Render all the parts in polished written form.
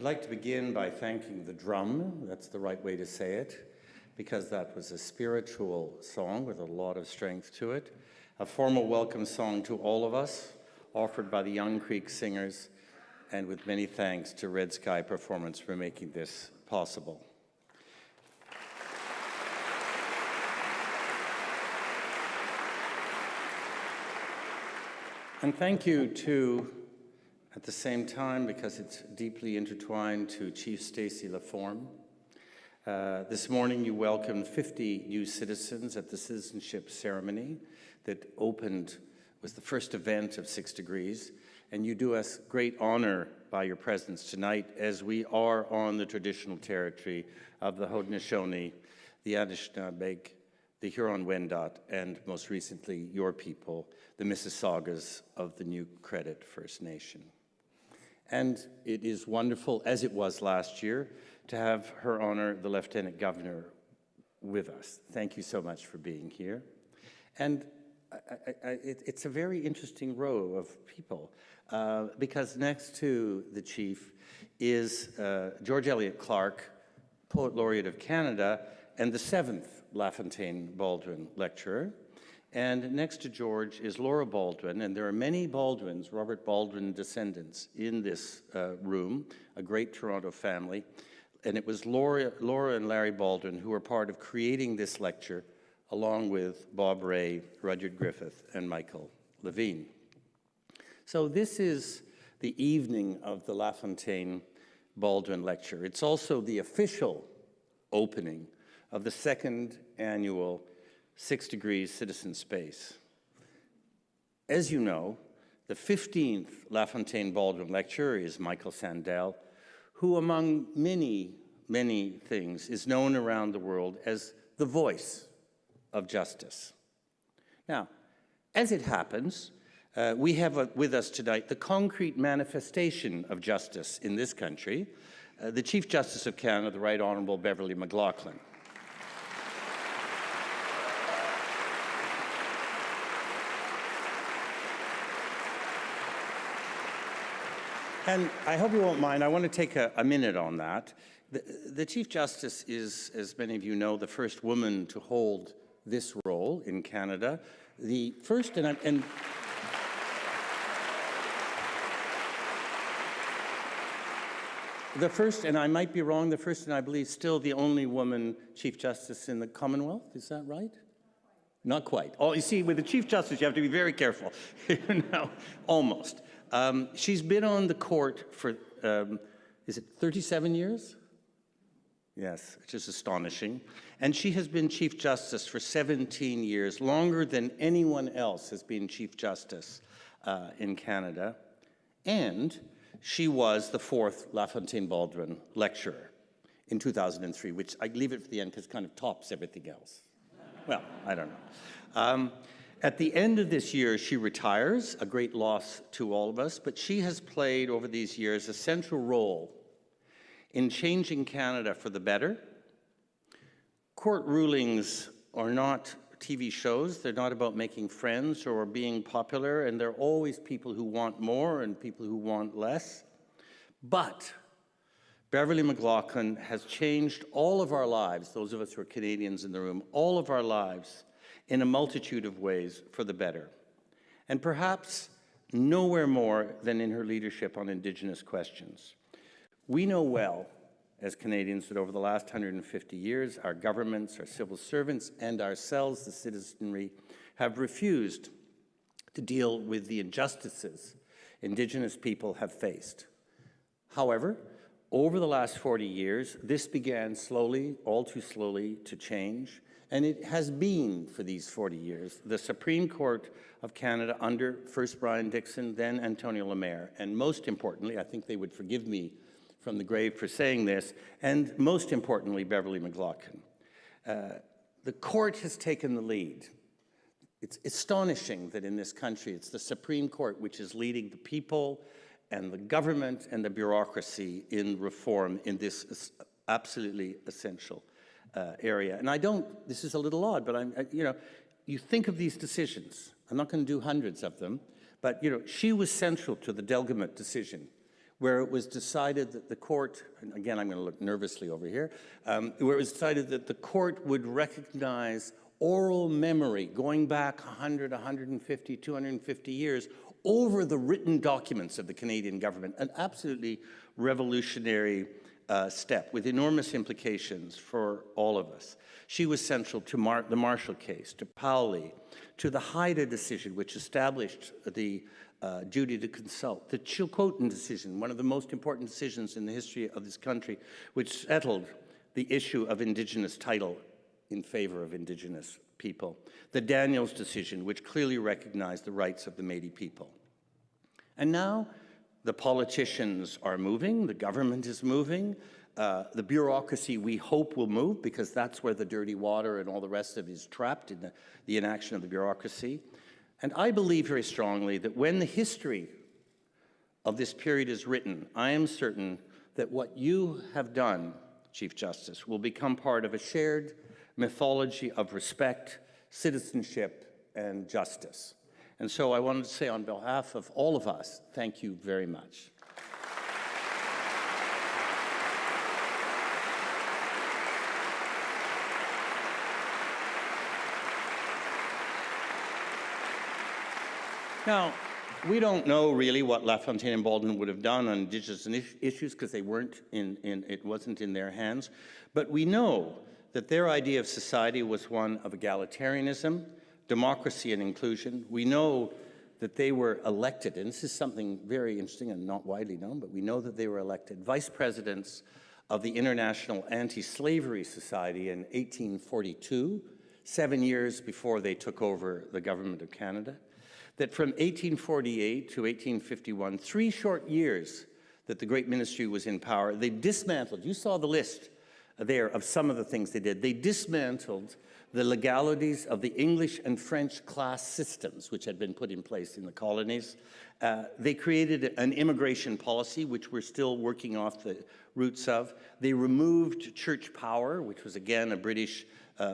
like to begin by thanking the drum. That's the right way to say it, because that was a spiritual song with a lot of strength to it. A formal welcome song to all of us, offered by the Young Creek Singers, and with many thanks to Red Sky Performance for making this possible. And thank you to, at the same time, because it's deeply intertwined, to Chief Stacey LaForme. This morning you welcomed 50 new citizens at the citizenship ceremony that was the first event of 6 Degrees, and you do us great honor by your presence tonight as we are on the traditional territory of the Haudenosaunee, the Anishinaabe, the Huron-Wendat, and most recently your people, the Mississaugas of the New Credit First Nation. And it is wonderful, as it was last year, to have Her Honor the Lieutenant Governor with us. Thank you so much for being here. And it's a very interesting row of people because next to the Chief is George Elliott Clarke, Poet Laureate of Canada, and the 7th LaFontaine-Baldwin Lecturer. And next to George is Laura Baldwin, and there are many Baldwins, Robert Baldwin descendants, in this room, a great Toronto family. And it was Laura and Larry Baldwin who were part of creating this lecture, along with Bob Ray, Rudyard Griffith, and Michael Levine. So this is the evening of the LaFontaine-Baldwin Lecture. It's also the official opening of the 2nd annual 6 Degrees Citizen Space. As you know, the 15th LaFontaine-Baldwin Lecturer is Michael Sandel, who among many, many things is known around the world as the voice of justice. Now, as it happens, we have with us tonight the concrete manifestation of justice in this country, the Chief Justice of Canada, the Right Honourable Beverley McLachlin. And I hope you won't mind, I want to take a minute on that. The Chief Justice is, as many of you know, the first woman to hold this role in Canada. The first, and the first, and I might be wrong, the first and I believe still the only woman Chief Justice in the Commonwealth, is that right? Not quite. Oh, you see, with the Chief Justice, you have to be very careful. No, almost. She's been on the court for, is it 37 years? Yes, which is astonishing. And she has been Chief Justice for 17 years, longer than anyone else has been Chief Justice in Canada. And she was the 4th LaFontaine-Baldwin Lecturer in 2003, which I leave it for the end because it kind of tops everything else. Well, I don't know. At the end of this year, she retires, a great loss to all of us, but she has played over these years a central role in changing Canada for the better. Court rulings are not TV shows. They're not about making friends or being popular, and there are always people who want more and people who want less. But Beverley McLachlin has changed all of our lives, those of us who are Canadians in the room, all of our lives in a multitude of ways for the better. And perhaps nowhere more than in her leadership on Indigenous questions. We know well, as Canadians, that over the last 150 years, our governments, our civil servants, and ourselves, the citizenry, have refused to deal with the injustices Indigenous people have faced. However, over the last 40 years, this began slowly, all too slowly, to change, and it has been, for these 40 years, the Supreme Court of Canada under first Brian Dixon, then Antonio Lemaire, and most importantly, I think they would forgive me from the grave for saying this, and most importantly, Beverley McLachlin. The court has taken the lead. It's astonishing that in this country, it's the Supreme Court which is leading the people and the government and the bureaucracy in reform in this absolutely essential area. And this is a little odd, but you think of these decisions. I'm not going to do hundreds of them, but she was central to the Delgamutt decision, where it was decided that the court, and again, I'm going to look nervously over here, where it was decided that the court would recognize oral memory going back 100, 150, 250 years over the written documents of the Canadian government, an absolutely revolutionary step with enormous implications for all of us. She was central to the Marshall case, to Pauli, to the Haida decision, which established the duty to consult, the Chilcotin decision, one of the most important decisions in the history of this country, which settled the issue of Indigenous title in favor of Indigenous people, the Daniels decision, which clearly recognized the rights of the Métis people. And now the politicians are moving, the government is moving, the bureaucracy we hope will move, because that's where the dirty water and all the rest of it is trapped in the inaction of the bureaucracy. And I believe very strongly that when the history of this period is written, I am certain that what you have done, Chief Justice, will become part of a shared mythology of respect, citizenship, and justice. And so I wanted to say on behalf of all of us, thank you very much. Now, we don't know really what LaFontaine and Baldwin would have done on Indigenous issues because they weren't it wasn't in their hands. But we know that their idea of society was one of egalitarianism, democracy, and inclusion. We know that they were elected, and this is something very interesting and not widely known, but we know that they were elected vice presidents of the International Anti-Slavery Society in 1842, 7 years before they took over the government of Canada. That from 1848 to 1851, 3 short years that the Great Ministry was in power, they dismantled, you saw the list there of some of the things they did. They dismantled the legalities of the English and French class systems, which had been put in place in the colonies. They created an immigration policy, which we're still working off the roots of. They removed church power, which was, again, a British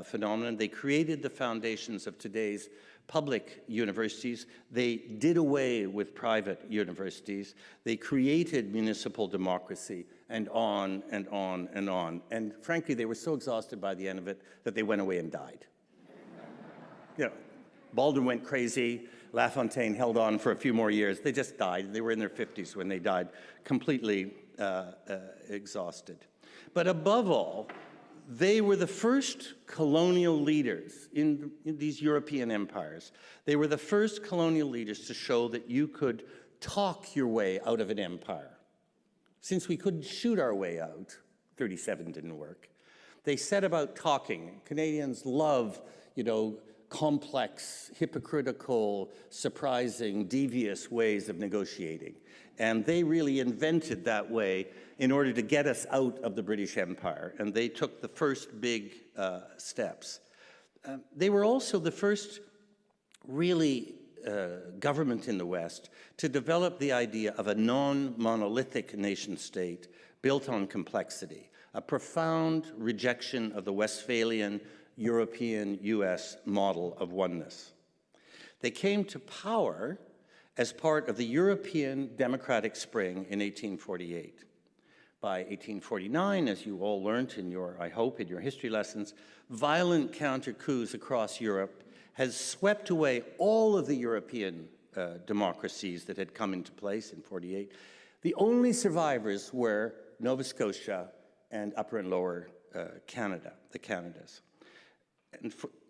phenomenon. They created the foundations of today's public universities. They did away with private universities. They created municipal democracy, and on and on and on. And frankly, they were so exhausted by the end of it that they went away and died. You know, Baldwin went crazy. LaFontaine held on for a few more years. They just died. They were in their 50s when they died, completely exhausted. But above all, they were the first colonial leaders in these European empires. They were the first colonial leaders to show that you could talk your way out of an empire. Since we couldn't shoot our way out, 37 didn't work, they set about talking. Canadians love, you know, complex, hypocritical, surprising, devious ways of negotiating. And they really invented that way in order to get us out of the British Empire. And they took the first big steps. They were also the first really government in the West to develop the idea of a non-monolithic nation-state built on complexity, a profound rejection of the Westphalian European US model of oneness. They came to power as part of the European democratic spring in 1848. By 1849, as you all learned in your, I hope, in your history lessons, violent counter-coups across Europe has swept away all of the European democracies that had come into place in 48. The only survivors were Nova Scotia and Upper and Lower Canada, the Canadas.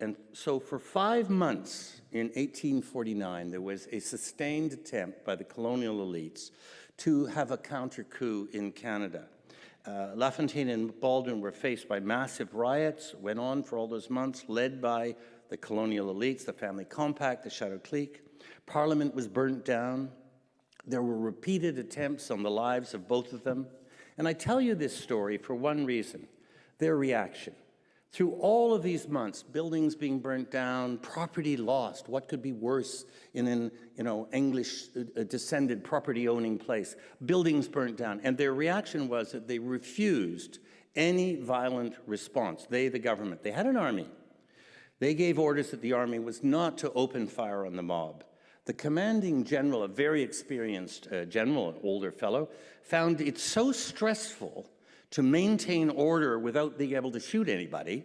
And so for 5 months in 1849, there was a sustained attempt by the colonial elites to have a counter-coup in Canada. LaFontaine and Baldwin were faced by massive riots, went on for all those months, led by the colonial elites, the Family Compact, the Chateau Clique. Parliament was burnt down. There were repeated attempts on the lives of both of them. And I tell you this story for one reason, their reaction. Through all of these months, buildings being burnt down, property lost, what could be worse in an English descended property owning place, buildings burnt down. And their reaction was that they refused any violent response. They, the government, they had an army. They gave orders that the army was not to open fire on the mob. The commanding general, a very experienced general, an older fellow, found it so stressful to maintain order without being able to shoot anybody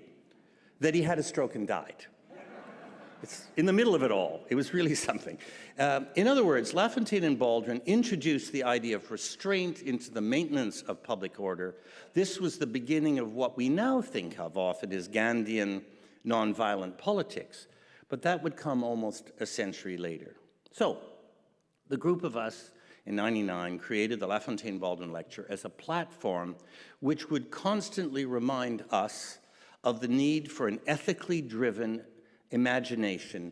that he had a stroke and died. It's in the middle of it all. It was really something. In other words, LaFontaine and Baldwin introduced the idea of restraint into the maintenance of public order. This was the beginning of what we now think of often as Gandhian nonviolent politics, but that would come almost a century later. So, the group of us in '99 created the LaFontaine-Baldwin Lecture as a platform which would constantly remind us of the need for an ethically driven imagination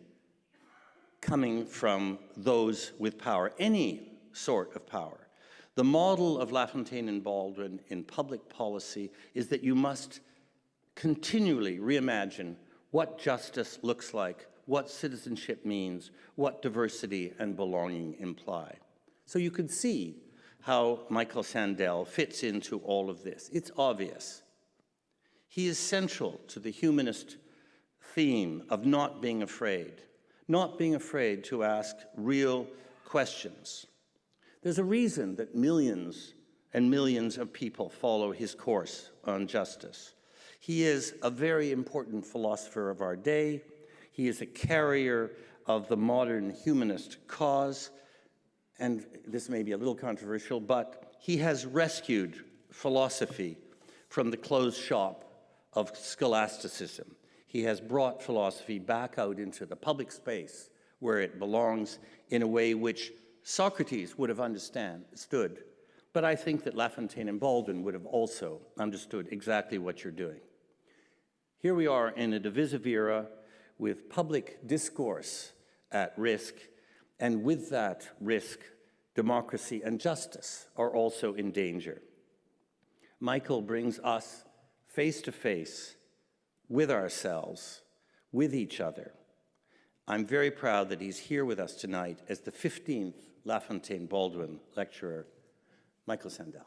coming from those with power, any sort of power. The model of LaFontaine and Baldwin in public policy is that you must continually reimagine what justice looks like, what citizenship means, what diversity and belonging imply. So you can see how Michael Sandel fits into all of this. It's obvious. He is central to the humanist theme of not being afraid to ask real questions. There's a reason that millions and millions of people follow his course on justice. He is a very important philosopher of our day. He is a carrier of the modern humanist cause, and this may be a little controversial, but he has rescued philosophy from the closed shop of scholasticism. He has brought philosophy back out into the public space where it belongs in a way which Socrates would have understood, but I think that LaFontaine and Baldwin would have also understood exactly what you're doing. Here we are in a divisive era with public discourse at risk, and with that risk, democracy and justice are also in danger. Michael brings us face to face with ourselves, with each other. I'm very proud that he's here with us tonight as the 15th LaFontaine-Baldwin Lecturer, Michael Sandel.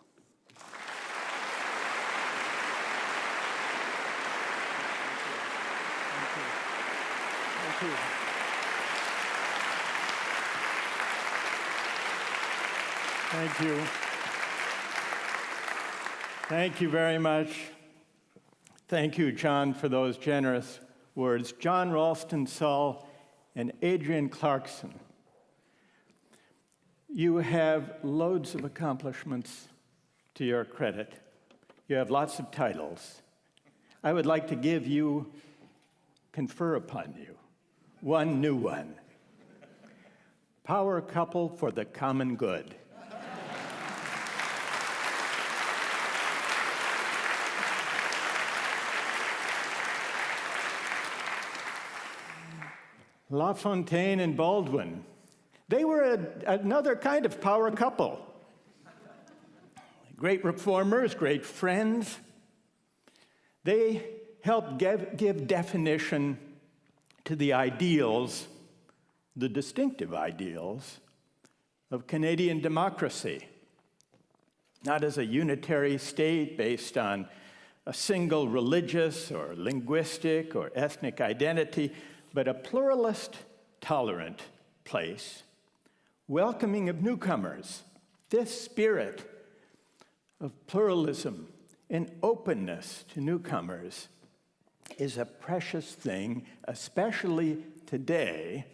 Thank you. Thank you very much. Thank you, John, for those generous words. John Ralston Saul and Adrian Clarkson, you have loads of accomplishments to your credit. You have lots of titles. I would like to confer upon you one new one. Power couple for the common good. LaFontaine and Baldwin, they were another kind of power couple. Great reformers, great friends. They helped give definition to the ideals, the distinctive ideals of Canadian democracy, not as a unitary state based on a single religious or linguistic or ethnic identity, but a pluralist, tolerant place, welcoming of newcomers. This spirit of pluralism and openness to newcomers is a precious thing, especially today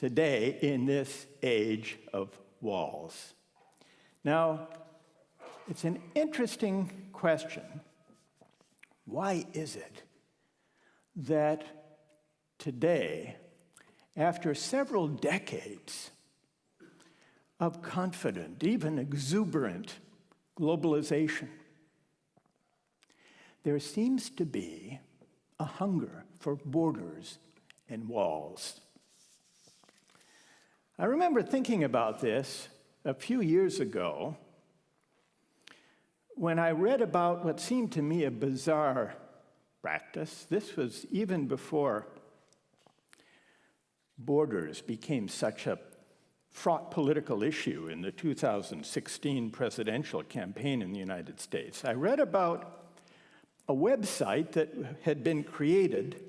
in this age of walls. Now, it's an interesting question. Why is it that today, after several decades of confident, even exuberant globalization, there seems to be a hunger for borders and walls? I remember thinking about this a few years ago when I read about what seemed to me a bizarre practice. This was even before borders became such a fraught political issue in the 2016 presidential campaign in the United States. I read about a website that had been created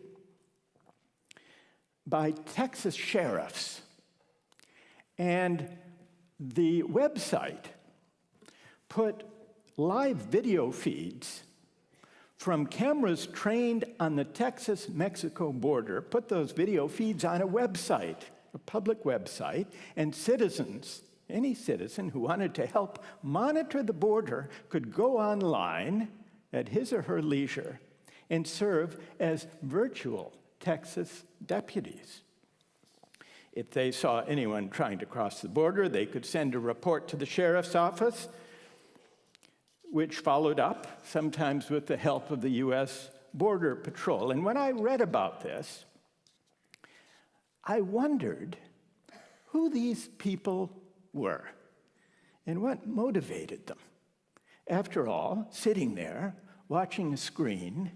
by Texas sheriffs And the website put live video feeds from cameras trained on the Texas-Mexico border, put those video feeds on a website, a public website, and citizens, any citizen who wanted to help monitor the border could go online at his or her leisure and serve as virtual Texas deputies. If they saw anyone trying to cross the border, they could send a report to the sheriff's office, which followed up, sometimes with the help of the U.S. Border Patrol. And when I read about this, I wondered who these people were and what motivated them. After all, sitting there, watching a screen,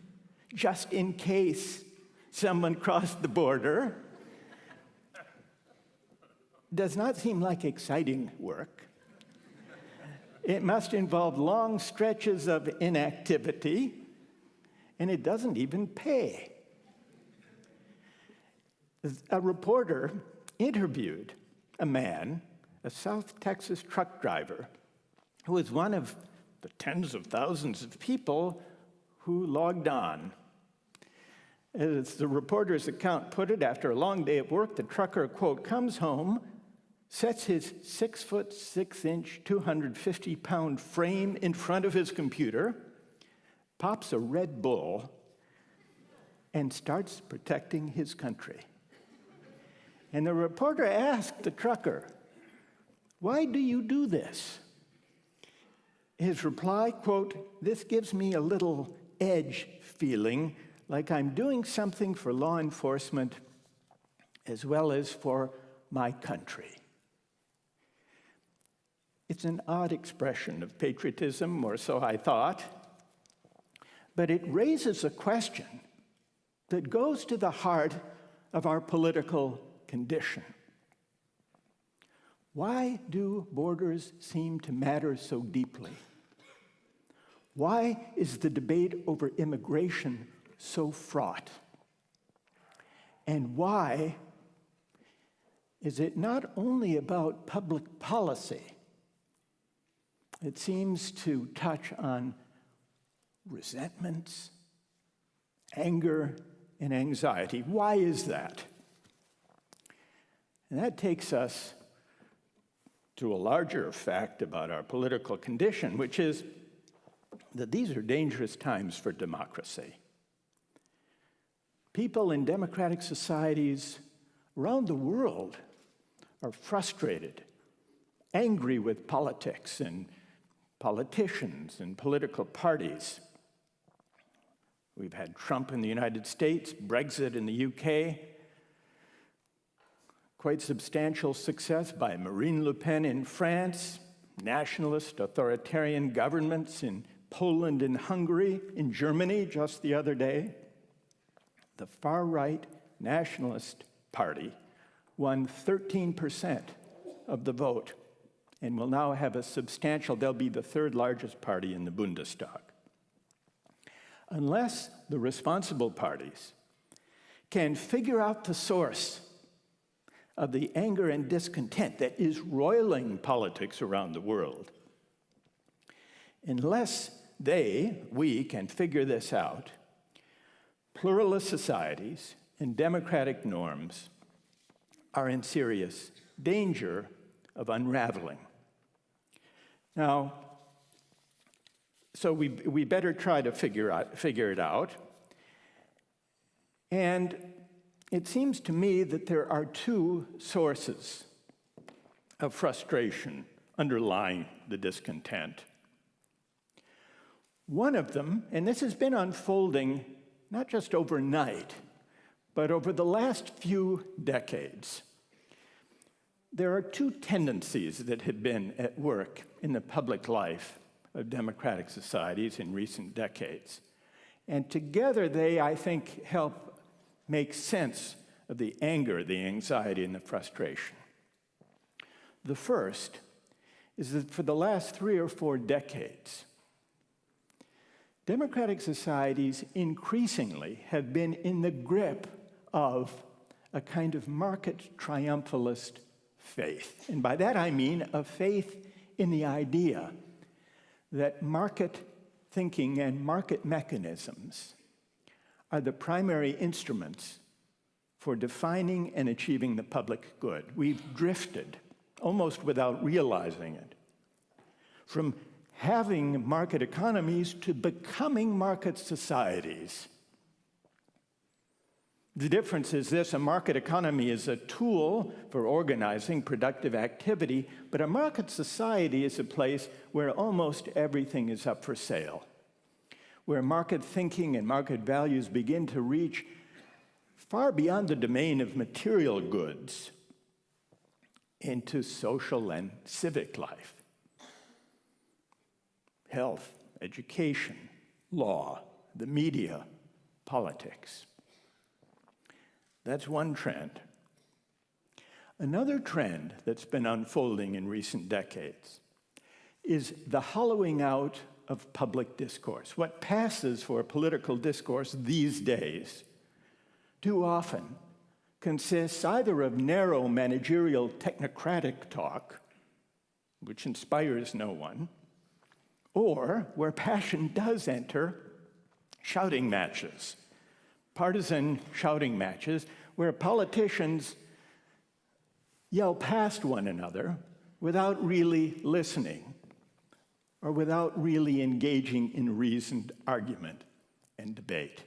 just in case someone crossed the border, does not seem like exciting work. It must involve long stretches of inactivity, and it doesn't even pay. A reporter interviewed a man, a South Texas truck driver, who was one of the tens of thousands of people who logged on. As the reporter's account put it, after a long day at work, the trucker, quote, comes home, sets his 6-foot 6-inch, 250-pound frame in front of his computer, pops a Red Bull, and starts protecting his country. And the reporter asked the trucker, "Why do you do this?" His reply, quote, "This gives me a little edge feeling, like I'm doing something for law enforcement as well as for my country." It's an odd expression of patriotism, or so I thought, but it raises a question that goes to the heart of our political condition. Why do borders seem to matter so deeply? Why is the debate over immigration so fraught? And why is it not only about public policy? It seems to touch on resentments, anger, and anxiety. Why is that? And that takes us to a larger fact about our political condition, which is that these are dangerous times for democracy. People in democratic societies around the world are frustrated, angry with politics and politicians and political parties. We've had Trump in the United States, Brexit in the UK, quite substantial success by Marine Le Pen in France, nationalist authoritarian governments in Poland and Hungary, in Germany just the other day. The far-right nationalist party won 13% of the vote and will now have a substantial, they'll be the third largest party in the Bundestag. Unless the responsible parties can figure out the source of the anger and discontent that is roiling politics around the world, unless we can figure this out, pluralist societies and democratic norms are in serious danger of unraveling. Now, so we better try to figure it out. And it seems to me that there are two sources of frustration underlying the discontent. One of them, and this has been unfolding not just overnight, but over the last few decades, there are two tendencies that have been at work in the public life of democratic societies in recent decades. And together they, I think, help make sense of the anger, the anxiety, and the frustration. The first is that for the last 3 or 4 decades, democratic societies increasingly have been in the grip of a kind of market triumphalist faith. And by that I mean a faith in the idea that market thinking and market mechanisms are the primary instruments for defining and achieving the public good. We've drifted, almost without realizing it, from having market economies to becoming market societies. The difference is this: a market economy is a tool for organizing productive activity, but a market society is a place where almost everything is up for sale, where market thinking and market values begin to reach far beyond the domain of material goods into social and civic life. Health, education, law, the media, politics. That's one trend. Another trend that's been unfolding in recent decades is the hollowing out of public discourse. What passes for political discourse these days too often consists either of narrow managerial technocratic talk, which inspires no one, or, where passion does enter, shouting matches, partisan shouting matches, where politicians yell past one another without really listening or without really engaging in reasoned argument and debate.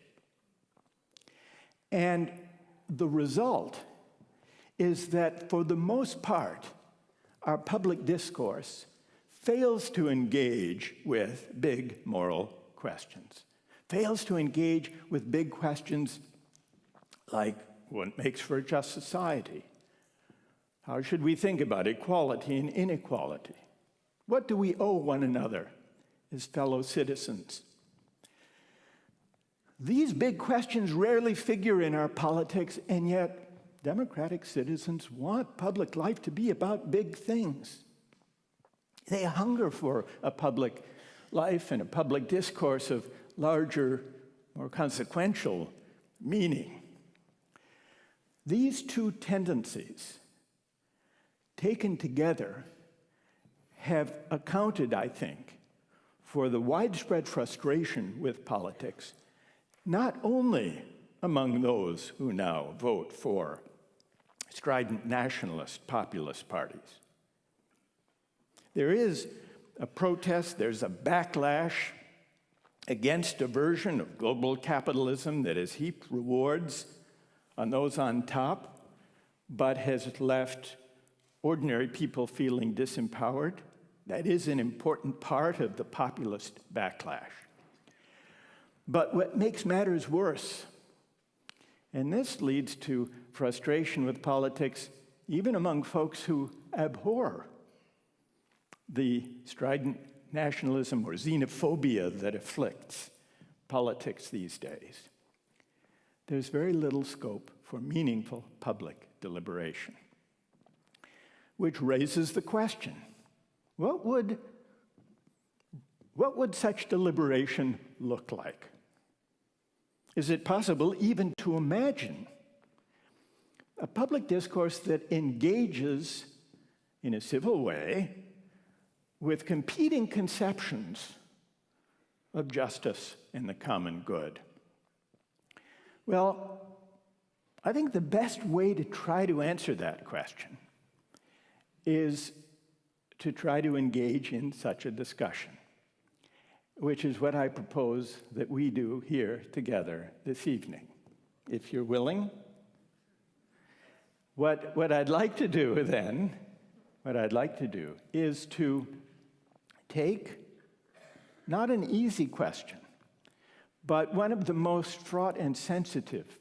And the result is that, for the most part, our public discourse fails to engage with big moral questions, fails to engage with big questions like what makes for a just society? How should we think about equality and inequality? What do we owe one another as fellow citizens? These big questions rarely figure in our politics, and yet democratic citizens want public life to be about big things. They hunger for a public life and a public discourse of larger, more consequential meaning. These two tendencies, taken together, have accounted, I think, for the widespread frustration with politics, not only among those who now vote for strident nationalist populist parties. There is a protest, there's a backlash against a version of global capitalism that has heaped rewards on those on top, but has left ordinary people feeling disempowered. That is an important part of the populist backlash. But what makes matters worse, and this leads to frustration with politics even among folks who abhor the strident nationalism or xenophobia that afflicts politics these days. There's very little scope for meaningful public deliberation, which raises the question, what would such deliberation look like? Is it possible even to imagine a public discourse that engages in a civil way with competing conceptions of justice and the common good? Well, I think the best way to try to answer that question is to try to engage in such a discussion, which is what I propose that we do here together this evening. If you're willing, what I'd like to do then, is to take not an easy question, but one of the most fraught and sensitive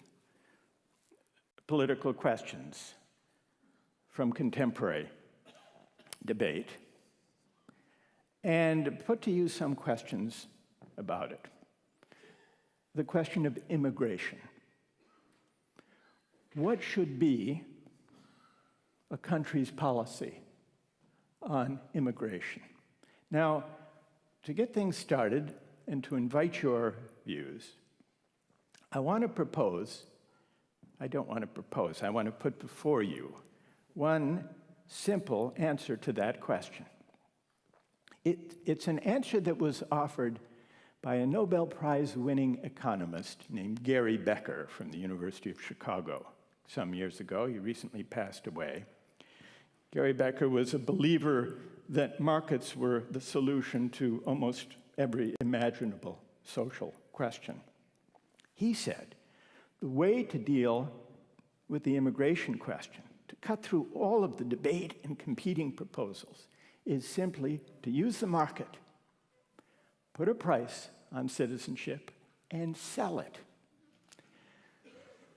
political questions from contemporary debate and put to you some questions about it. The question of immigration. What should be a country's policy on immigration? Now, to get things started and to invite your views, I want to put before you one simple answer to that question. It's an answer that was offered by a Nobel Prize-winning economist named Gary Becker from the University of Chicago some years ago. He recently passed away. Gary Becker was a believer that markets were the solution to almost every imaginable social question. He said, the way to deal with the immigration question, to cut through all of the debate and competing proposals, is simply to use the market, put a price on citizenship, and sell it.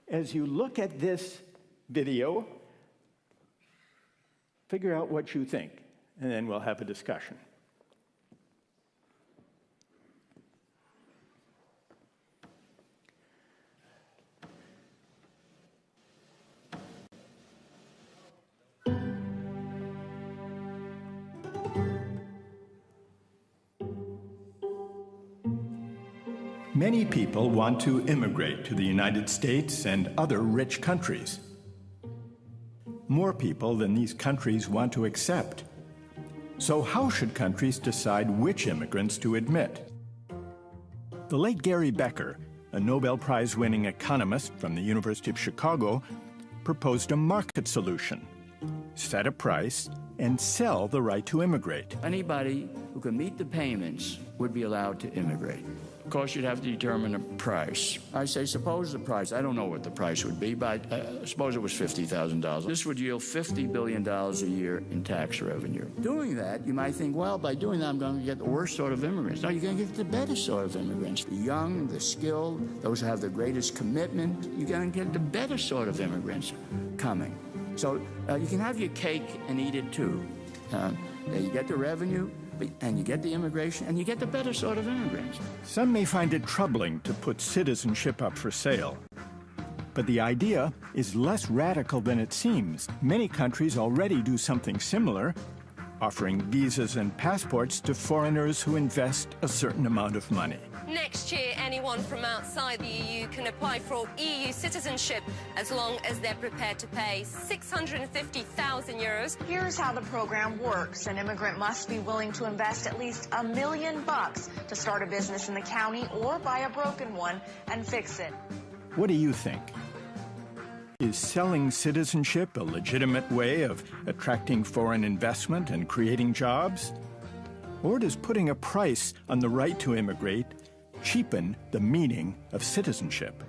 As you look at this video, figure out what you think, and then we'll have a discussion. Many people want to immigrate to the United States and other rich countries. More people than these countries want to accept. So how should countries decide which immigrants to admit? The late Gary Becker, a Nobel Prize-winning economist from the University of Chicago, proposed a market solution: set a price and sell the right to immigrate. Anybody who can meet the payments would be allowed to immigrate. Of course, you'd have to determine a price. I say, suppose the price, I don't know what the price would be, but suppose it was $50,000. This would yield $50 billion a year in tax revenue. Doing that, you might think, well, by doing that, I'm going to get the worst sort of immigrants. No, you're going to get the better sort of immigrants. The young, the skilled, those who have the greatest commitment. You're going to get the better sort of immigrants coming. So you can have your cake and eat it too. You get the revenue, and you get the immigration, and you get the better sort of immigrants. Some may find it troubling to put citizenship up for sale. But the idea is less radical than it seems. Many countries already do something similar, offering visas and passports to foreigners who invest a certain amount of money. Next year, anyone from outside the EU can apply for EU citizenship as long as they're prepared to pay €650,000. Here's how the program works. An immigrant must be willing to invest at least $1 million to start a business in the county or buy a broken one and fix it. What do you think? Is selling citizenship a legitimate way of attracting foreign investment and creating jobs? Or does putting a price on the right to immigrate cheapen the meaning of citizenship?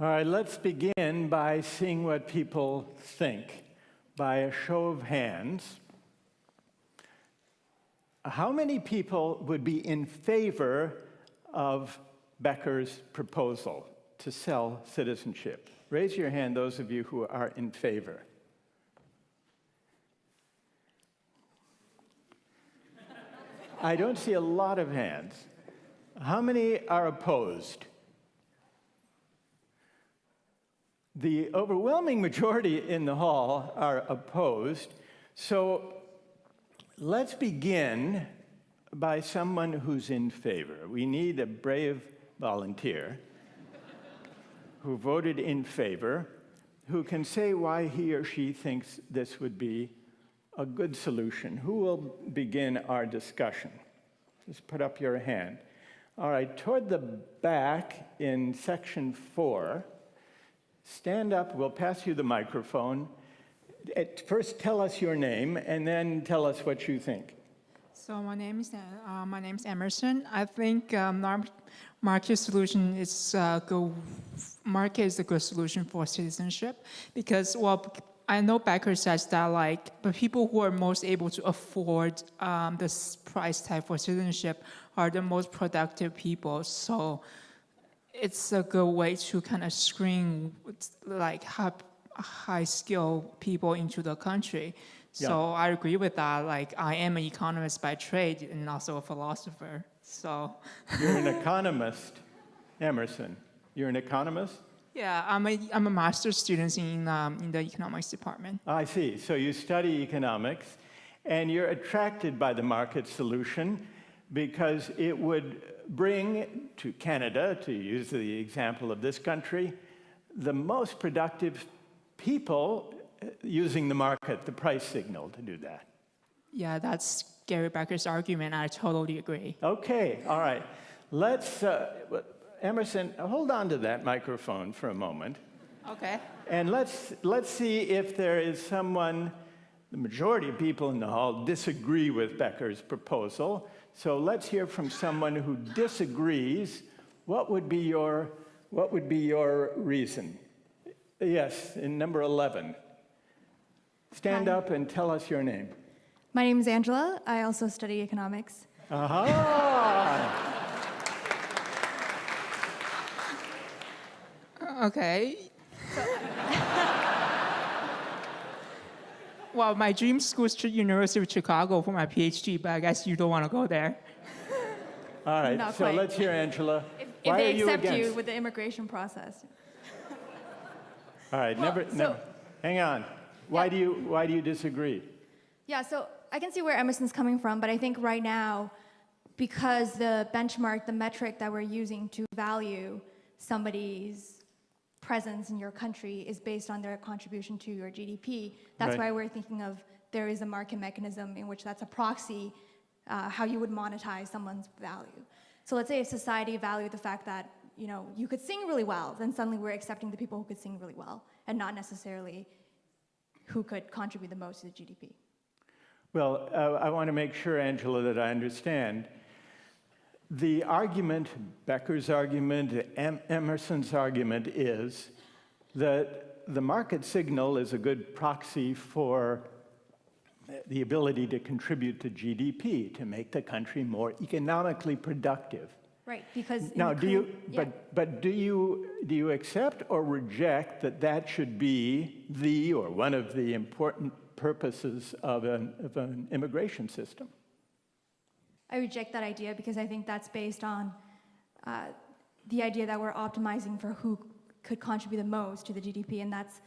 All right, let's begin by seeing what people think. By a show of hands, how many people would be in favor of Becker's proposal to sell citizenship? Raise your hand, those of you who are in favor. I don't see a lot of hands. How many are opposed? The overwhelming majority in the hall are opposed. So let's begin by someone who's in favor. We need a brave volunteer who voted in favor, who can say why he or she thinks this would be a good solution. Who will begin our discussion? Just put up your hand. All right, toward the back in section 4, stand up, we'll pass you the microphone. First tell us your name, and then tell us what you think. So my name is Emerson. I think market solution is market is a good solution for citizenship because, well, I know Becker says that the people who are most able to afford this price tag for citizenship are the most productive people. So it's a good way to kind of screen high skilled people into the country. Yeah. So I agree with that. I am an economist by trade and also a philosopher. So You're an economist, Emerson. You're an economist? yeah, I'm a master's student in the economics department. I see. So you study economics, and you're attracted by the market solution because it would bring to Canada, to use the example of this country, the most productive people using the market, the price signal, to do that. Yeah, that's Gary Becker's argument. I totally agree. Okay, all right. Let's, Emerson, hold on to that microphone for a moment. Okay. And let's see if there is someone, the majority of people in the hall disagree with Becker's proposal. So let's hear from someone who disagrees. What would be your reason? Yes, in number 11. Stand Hi. up and tell us your name. My name is Angela. I also study economics. Aha! Okay. Well, my dream school is University of Chicago for my PhD, but I guess you don't want to go there. All right, Not so quite. let's hear Angela. If Why they are you accept against? you with the immigration process. All right, Well, hang on. Why do you disagree? Yeah, so I can see where Emerson's coming from, but I think right now, because the benchmark, the metric that we're using to value somebody's presence in your country is based on their contribution to your GDP, that's Right. why we're thinking of there is a market mechanism in which that's a proxy, how you would monetize someone's value. So let's say if society valued the fact that you could sing really well, then suddenly we're accepting the people who could sing really well, and not necessarily who could contribute the most to the GDP. Well, I want to make sure, Angela, that I understand. The argument, Becker's argument, Emerson's argument is that the market signal is a good proxy for the ability to contribute to GDP, to make the country more economically productive. Right, because in Now, the do you, current- yeah. but do you accept or reject that that should be the or one of the important purposes of an immigration system? I reject that idea because I think that's based on the idea that we're optimizing for who could contribute the most to the GDP, and that's,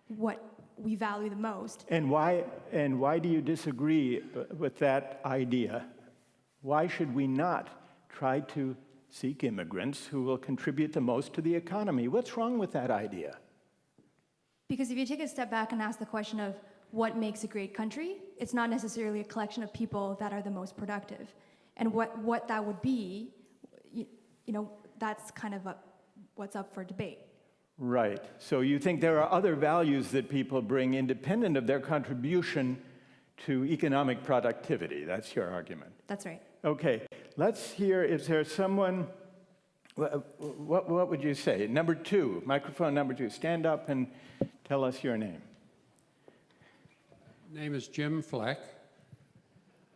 what we value the most. And why do you disagree with that idea? Why should we not try to seek immigrants who will contribute the most to the economy? What's wrong with that idea? Because if you take a step back and ask the question of what makes a great country, it's not necessarily a collection of people that are the most productive. And what that would be, that's kind of what's up for debate. Right. So you think there are other values that people bring independent of their contribution to economic productivity. That's your argument. That's right. Okay. Let's hear, is there someone, what would you say? Number 2, microphone number 2. Stand up and tell us your name. Name is Jim Fleck,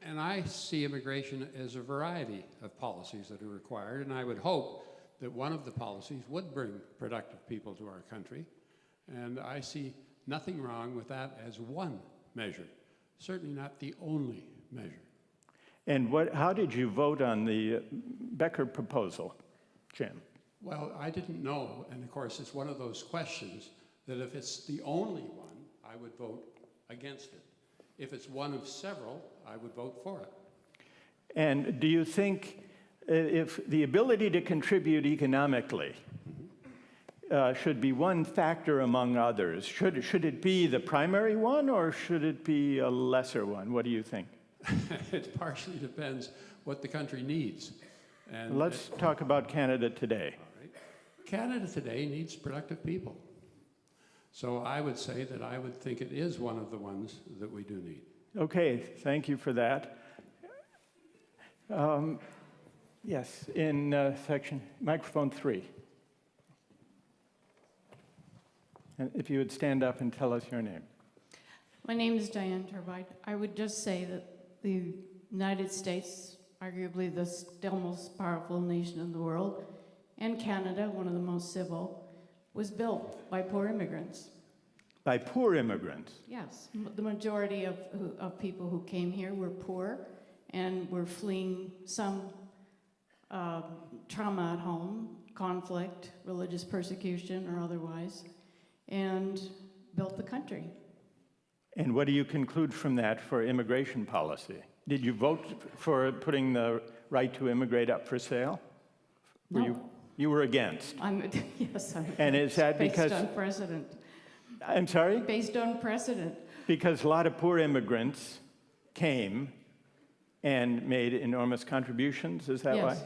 and I see immigration as a variety of policies that are required, and I would hope that one of the policies would bring productive people to our country, and I see nothing wrong with that as one measure, certainly not the only measure. And how did you vote on the Becker proposal, Jim? Well, I didn't know, and of course it's one of those questions that if it's the only one, I would vote against it. If it's one of several, I would vote for it. And do you think if the ability to contribute economically should be one factor among others, should it be the primary one or should it be a lesser one? What do you think? It partially depends what the country needs. And Let's talk about Canada today. all right. Canada today needs productive people. So I would say that I would think it is one of the ones that we do need. Okay, thank you for that. Yes, in microphone 3. And if you would stand up and tell us your name. My name is Diane Turbide. I would just say that the United States, arguably the still most powerful nation in the world, and Canada, one of the most civil, was built by poor immigrants. By poor immigrants. Yes, the majority of people who came here were poor and were fleeing some trauma at home, conflict, religious persecution or otherwise, and built the country. And what do you conclude from that for immigration policy? Did you vote for putting the right to immigrate up for sale? No. You were against. Yes, I'm And is that based because on precedent. I'm sorry? Based on precedent. Because a lot of poor immigrants came and made enormous contributions, is that why?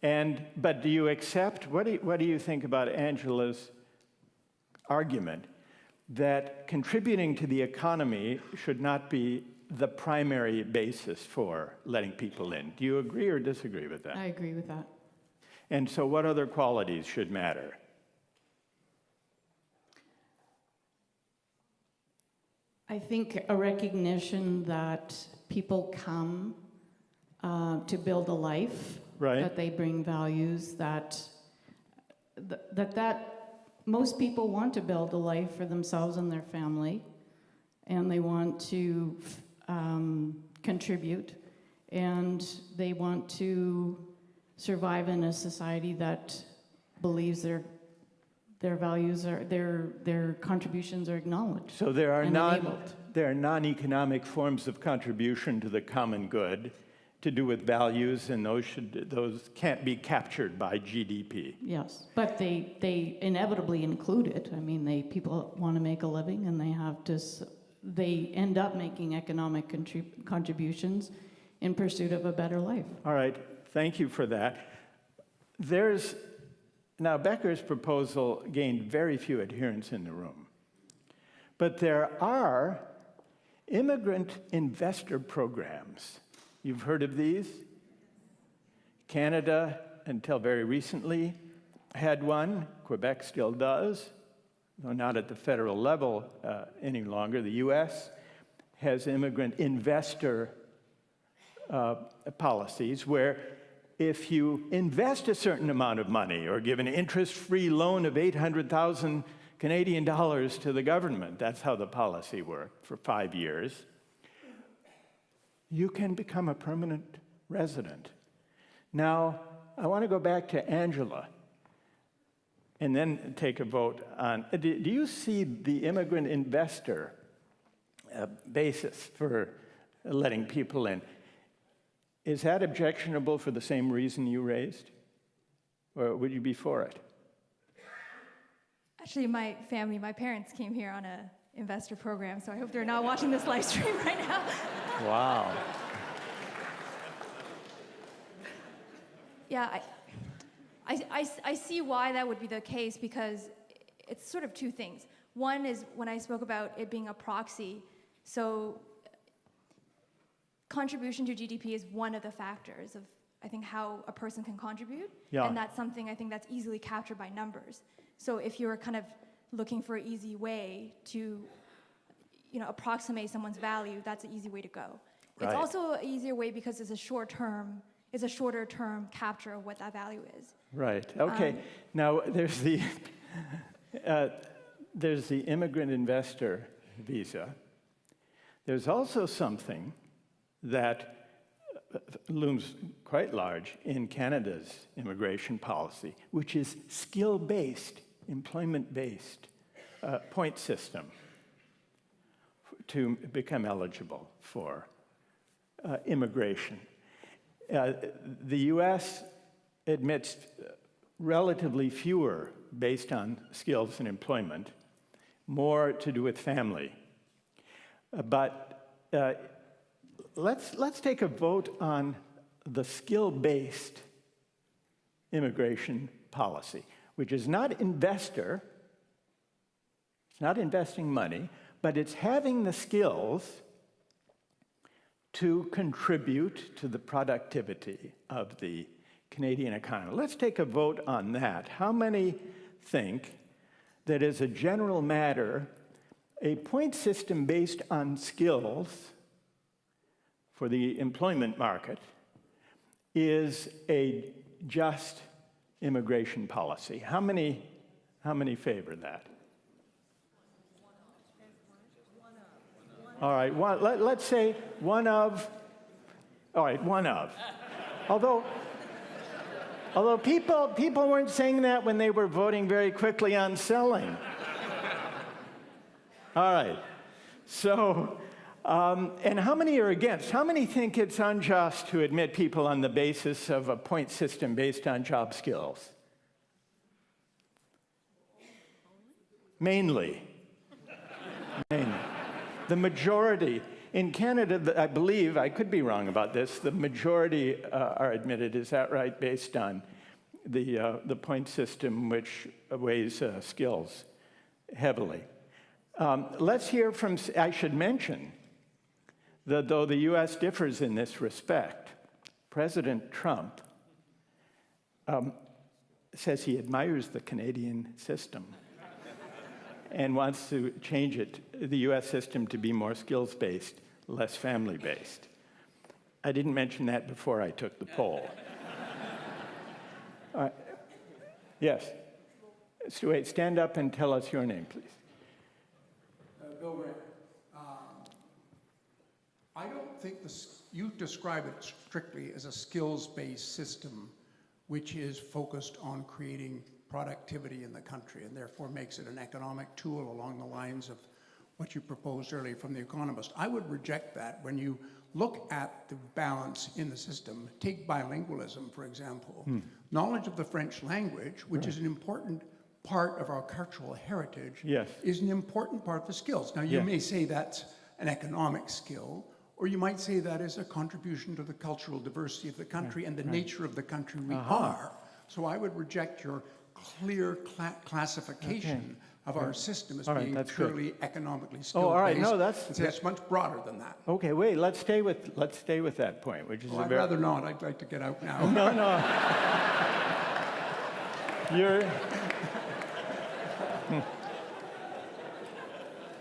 Yes. But do you accept, what do you think about Angela's argument that contributing to the economy should not be the primary basis for letting people in? Do you agree or disagree with that? I agree with that. And so what other qualities should matter? I think a recognition that people come to build a life, Right. that they bring values, that most people want to build a life for themselves and their family, and they want to contribute, and they want to survive in a society that believes their values are their contributions are acknowledged. So there are and enabled. non-economic forms of contribution to the common good to do with values, and those can't be captured by GDP. Yes, but they inevitably include it. I mean, people want to make a living, and they end up making economic contributions in pursuit of a better life. All right, thank you for that. Now, Becker's proposal gained very few adherents in the room, but there are immigrant investor programs. You've heard of these? Canada, until very recently, had one. Quebec still does, though not at the federal level any longer. The US has immigrant investor policies where if you invest a certain amount of money or give an interest-free loan of 800,000 Canadian dollars to the government, that's how the policy worked for 5 years, you can become a permanent resident. Now, I want to go back to Angela and then take a vote on, do you see the immigrant investor basis for letting people in? Is that objectionable for the same reason you raised? Or would you be for it? Actually, my parents came here on an investor program, so I hope they're not watching this live stream right now. Wow. Yeah, I see why that would be the case, because it's sort of two things. One is when I spoke about it being a proxy, so contribution to GDP is one of the factors of, I think, how a person can contribute. Yeah. And that's something I think that's easily captured by numbers. So if you're kind of looking for an easy way to, approximate someone's value, that's an easy way to go. Right. It's also an easier way because it's a shorter term capture of what that value is. Right, okay. Now, there's the immigrant investor visa. There's also something that looms quite large in Canada's immigration policy, which is skill-based, employment-based point system to become eligible for immigration. The US admits relatively fewer based on skills and employment, more to do with family. But let's take a vote on the skill-based immigration policy, which is not investor, it's not investing money, but it's having the skills to contribute to the productivity of the Canadian economy. Let's take a vote on that. How many think that as a general matter, a point system based on skills for the employment market is a just immigration policy? How many favor that? All right, let's say one of. All right, one of. Although people weren't saying that when they were voting very quickly on selling. All right, so, and how many are against? How many think it's unjust to admit people on the basis of a point system based on job skills? Mainly. The majority, in Canada, I believe, I could be wrong about this, the majority are admitted, is that right, based on the point system which weighs skills heavily. Let's hear from, I should mention that though the US differs in this respect, President Trump says he admires the Canadian system and wants to change it, the US system, to be more skills-based, less family-based. I didn't mention that before I took the poll. Yes. Stuart, stand up and tell us your name, please. Bill Grant. I don't think you describe it strictly as a skills-based system which is focused on creating productivity in the country and therefore makes it an economic tool along the lines of what you proposed earlier from The Economist. I would reject that. When you look at the balance in the system, take bilingualism, for example. Knowledge of the French language, which is an important part of our cultural heritage, is an important part of the skills. Now, you may say that's an economic skill, or you might say that is a contribution to the cultural diversity of the country and the nature of the country we are. So I would reject your clear classification of our system as being purely economically skill-based. Oh, all right. No, it's much broader than that. Okay, wait. Let's stay with that point, which is I'd rather not. I'd like to get out now. No.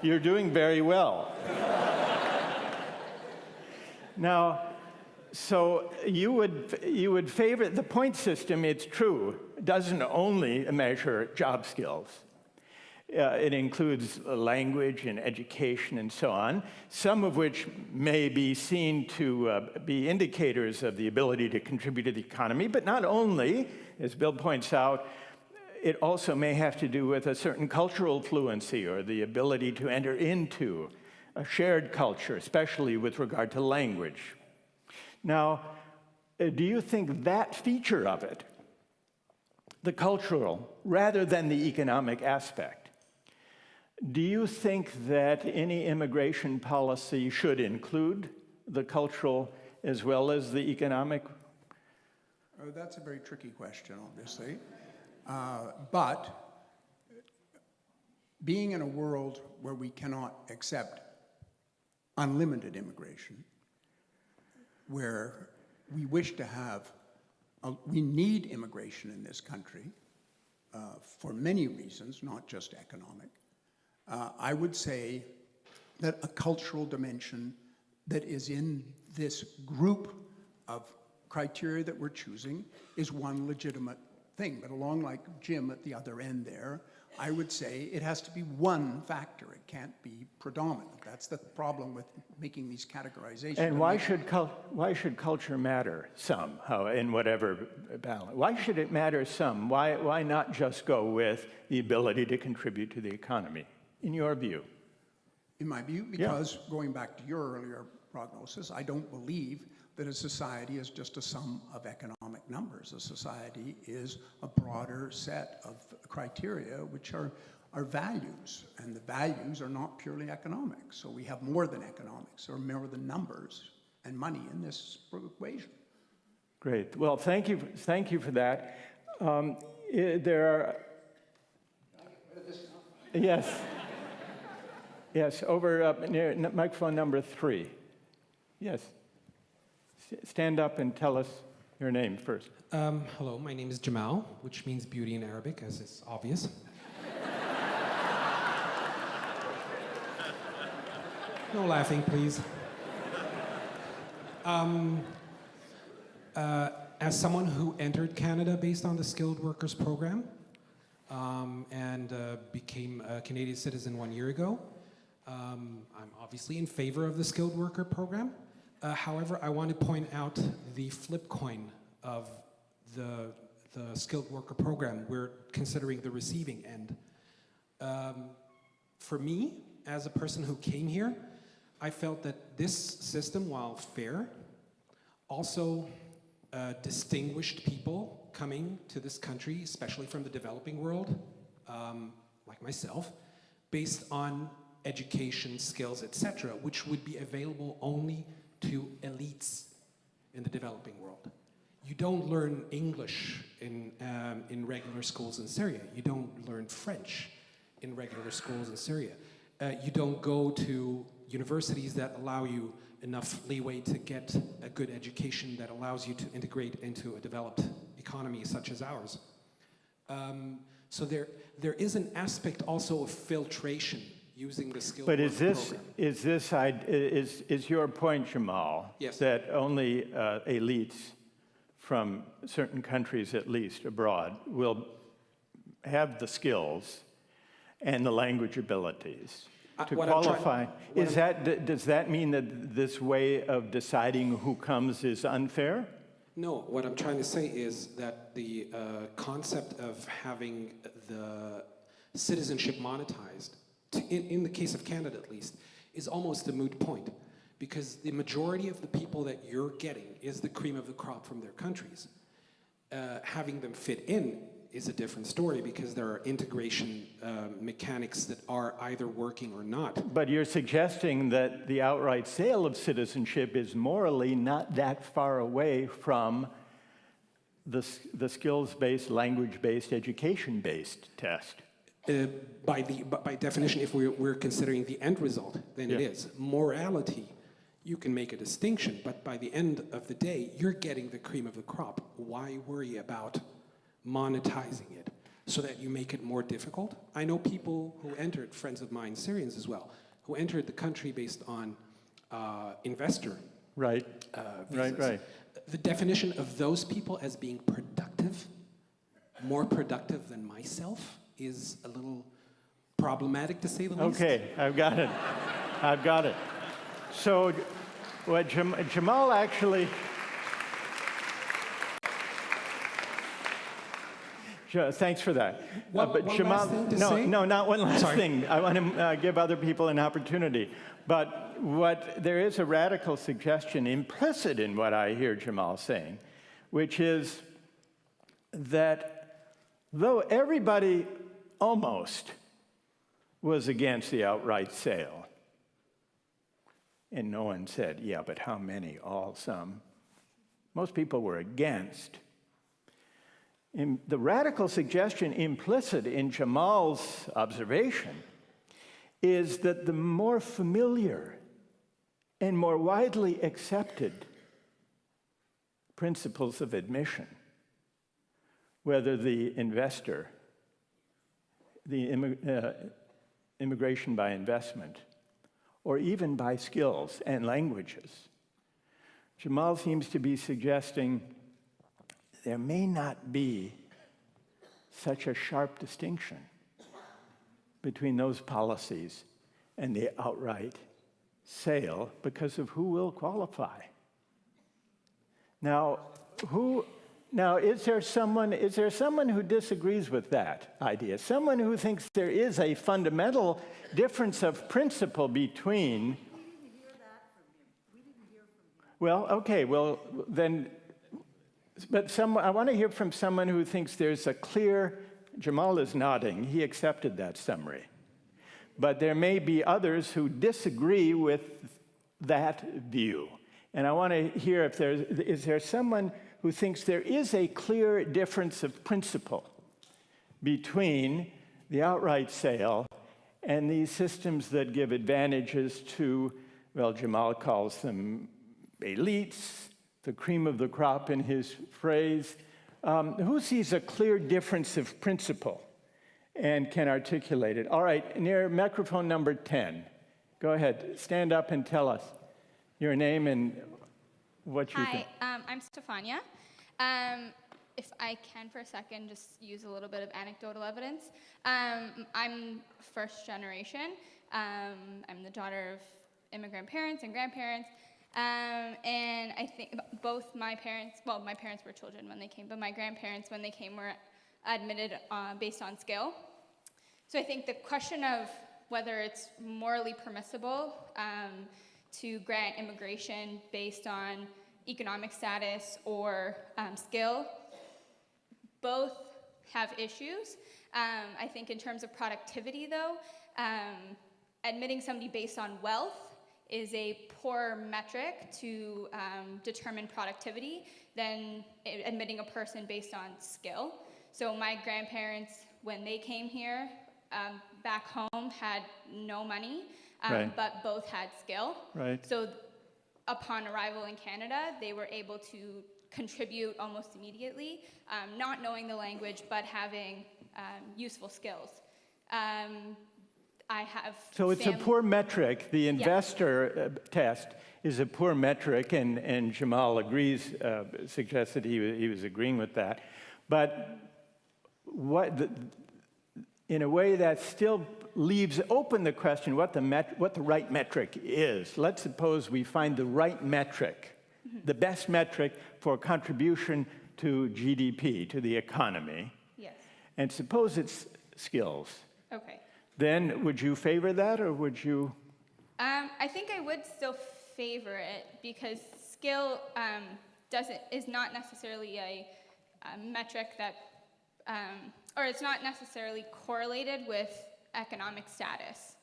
You're doing very well. Now, so you would favor the point system. It's true, doesn't only measure job skills. It includes language and education and so on, some of which may be seen to be indicators of the ability to contribute to the economy, but not only, as Bill points out, it also may have to do with a certain cultural fluency or the ability to enter into a shared culture, especially with regard to language. Now, do you think that feature of it, the cultural, rather than the economic aspect, do you think that any immigration policy should include the cultural as well as the economic? Oh, that's a very tricky question, obviously. But being in a world where we cannot accept unlimited immigration, where we wish to have, we need immigration in this country for many reasons, not just economic. I would say that a cultural dimension that is in this group of criteria that we're choosing is one legitimate thing. But along like Jim at the other end there, I would say it has to be one factor. It can't be predominant. That's the problem with making these categorizations. And why should culture matter somehow in whatever balance? Why should it matter some? Why not just go with the ability to contribute to the economy, in your view? In my view, because going back to your earlier prognosis, I don't believe that a society is just a sum of economic numbers. A society is a broader set of criteria, which are values, and the values are not purely economic. So we have more than economics, or more than numbers and money in this equation. Great. Well, thank you for that. There are... Yes, over near microphone number 3. Yes. Stand up and tell us your name first. Hello, my name is Jamal, which means beauty in Arabic, as is obvious. No laughing, please. As someone who entered Canada based on the Skilled Workers Program and became a Canadian citizen 1 year ago, I'm obviously in favor of the Skilled Worker Program. However, I want to point out the flip coin of the Skilled Worker Program. We're considering the receiving end. For me, as a person who came here, I felt that this system, while fair, also distinguished people coming to this country, especially from the developing world, like myself, based on education, skills, etc., which would be available only to elites in the developing world. You don't learn English in regular schools in Syria. You don't learn French in regular schools in Syria. You don't go to universities that allow you enough leeway to get a good education that allows you to integrate into a developed economy such as ours. So there is an aspect also of filtration using the skilled But worker program. is your point, Jamal, Yes. that only elites from certain countries, at least abroad, will have the skills and the language abilities to what I'm qualify? trying- Does that mean that this way of deciding who comes is unfair? No, what I'm trying to say is that the concept of having the citizenship monetized, in the case of Canada at least, is almost a moot point. Because the majority of the people that you're getting is the cream of the crop from their countries. Having them fit in is a different story because there are integration mechanics that are either working or not. But you're suggesting that the outright sale of citizenship is morally not that far away from the skills-based, language-based, education-based test. By definition, if we're considering the end result, then it is. Morality, you can make a distinction, but by the end of the day, you're getting the cream of the crop. Why worry about monetizing it so that you make it more difficult? I know people who entered, friends of mine, Syrians as well, who entered the country based on investor Right. visas. Right. The definition of those people as being productive, more productive than myself, is a little problematic to say the least. Okay, I've got it. So what Jamal actually... Thanks for that. One last thing to say? No, not one last Sorry. thing. I want to give other people an opportunity. But there is a radical suggestion implicit in what I hear Jamal saying, which is that though everybody almost was against the outright sale, and no one said, yeah, but how many? All, some. Most people were against. The radical suggestion implicit in Jamal's observation is that the more familiar and more widely accepted principles of admission, whether the investor, the immigration by investment, or even by skills and languages, Jamal seems to be suggesting there may not be such a sharp distinction between those policies and the outright sale because of who will qualify. Now, is there someone who disagrees with that idea? Someone who thinks there is a fundamental difference of principle between... Well, okay, well, then... But I want to hear from someone who thinks there's a clear... Jamal is nodding. He accepted that summary. But there may be others who disagree with that view. And I want to hear if is there someone who thinks there is a clear difference of principle between the outright sale and these systems that give advantages to, well, Jamal calls them elites, the cream of the crop in his phrase. Who sees a clear difference of principle and can articulate it? All right, near microphone number 10. Go ahead, stand up and tell us your name and what you think. Hi, I'm Stefania. If I can for a second just use a little bit of anecdotal evidence. I'm first generation. I'm the daughter of immigrant parents and grandparents. And I think both my parents were children when they came, but my grandparents, when they came, were admitted based on skill. So I think the question of whether it's morally permissible to grant immigration based on economic status or skill, both have issues. I think in terms of productivity, though, admitting somebody based on wealth is a poorer metric to determine productivity than admitting a person based on skill. So my grandparents, when they came here, back home had no money, Right. but both had skill. Right. So upon arrival in Canada, they were able to contribute almost immediately, not knowing the language, but having useful skills. I have So it's a poor metric. The investor test is a poor metric, and Jamal agrees, suggests that he was agreeing with that. But in a way, that still leaves open the question what the right metric is. Let's suppose we find the right metric, the best metric for contribution to GDP, to the economy. Yes. And suppose it's skills. Okay. Then would you favor that, or would you? I think I would still favor it because skill is not necessarily a metric that, or it's not necessarily correlated with economic status.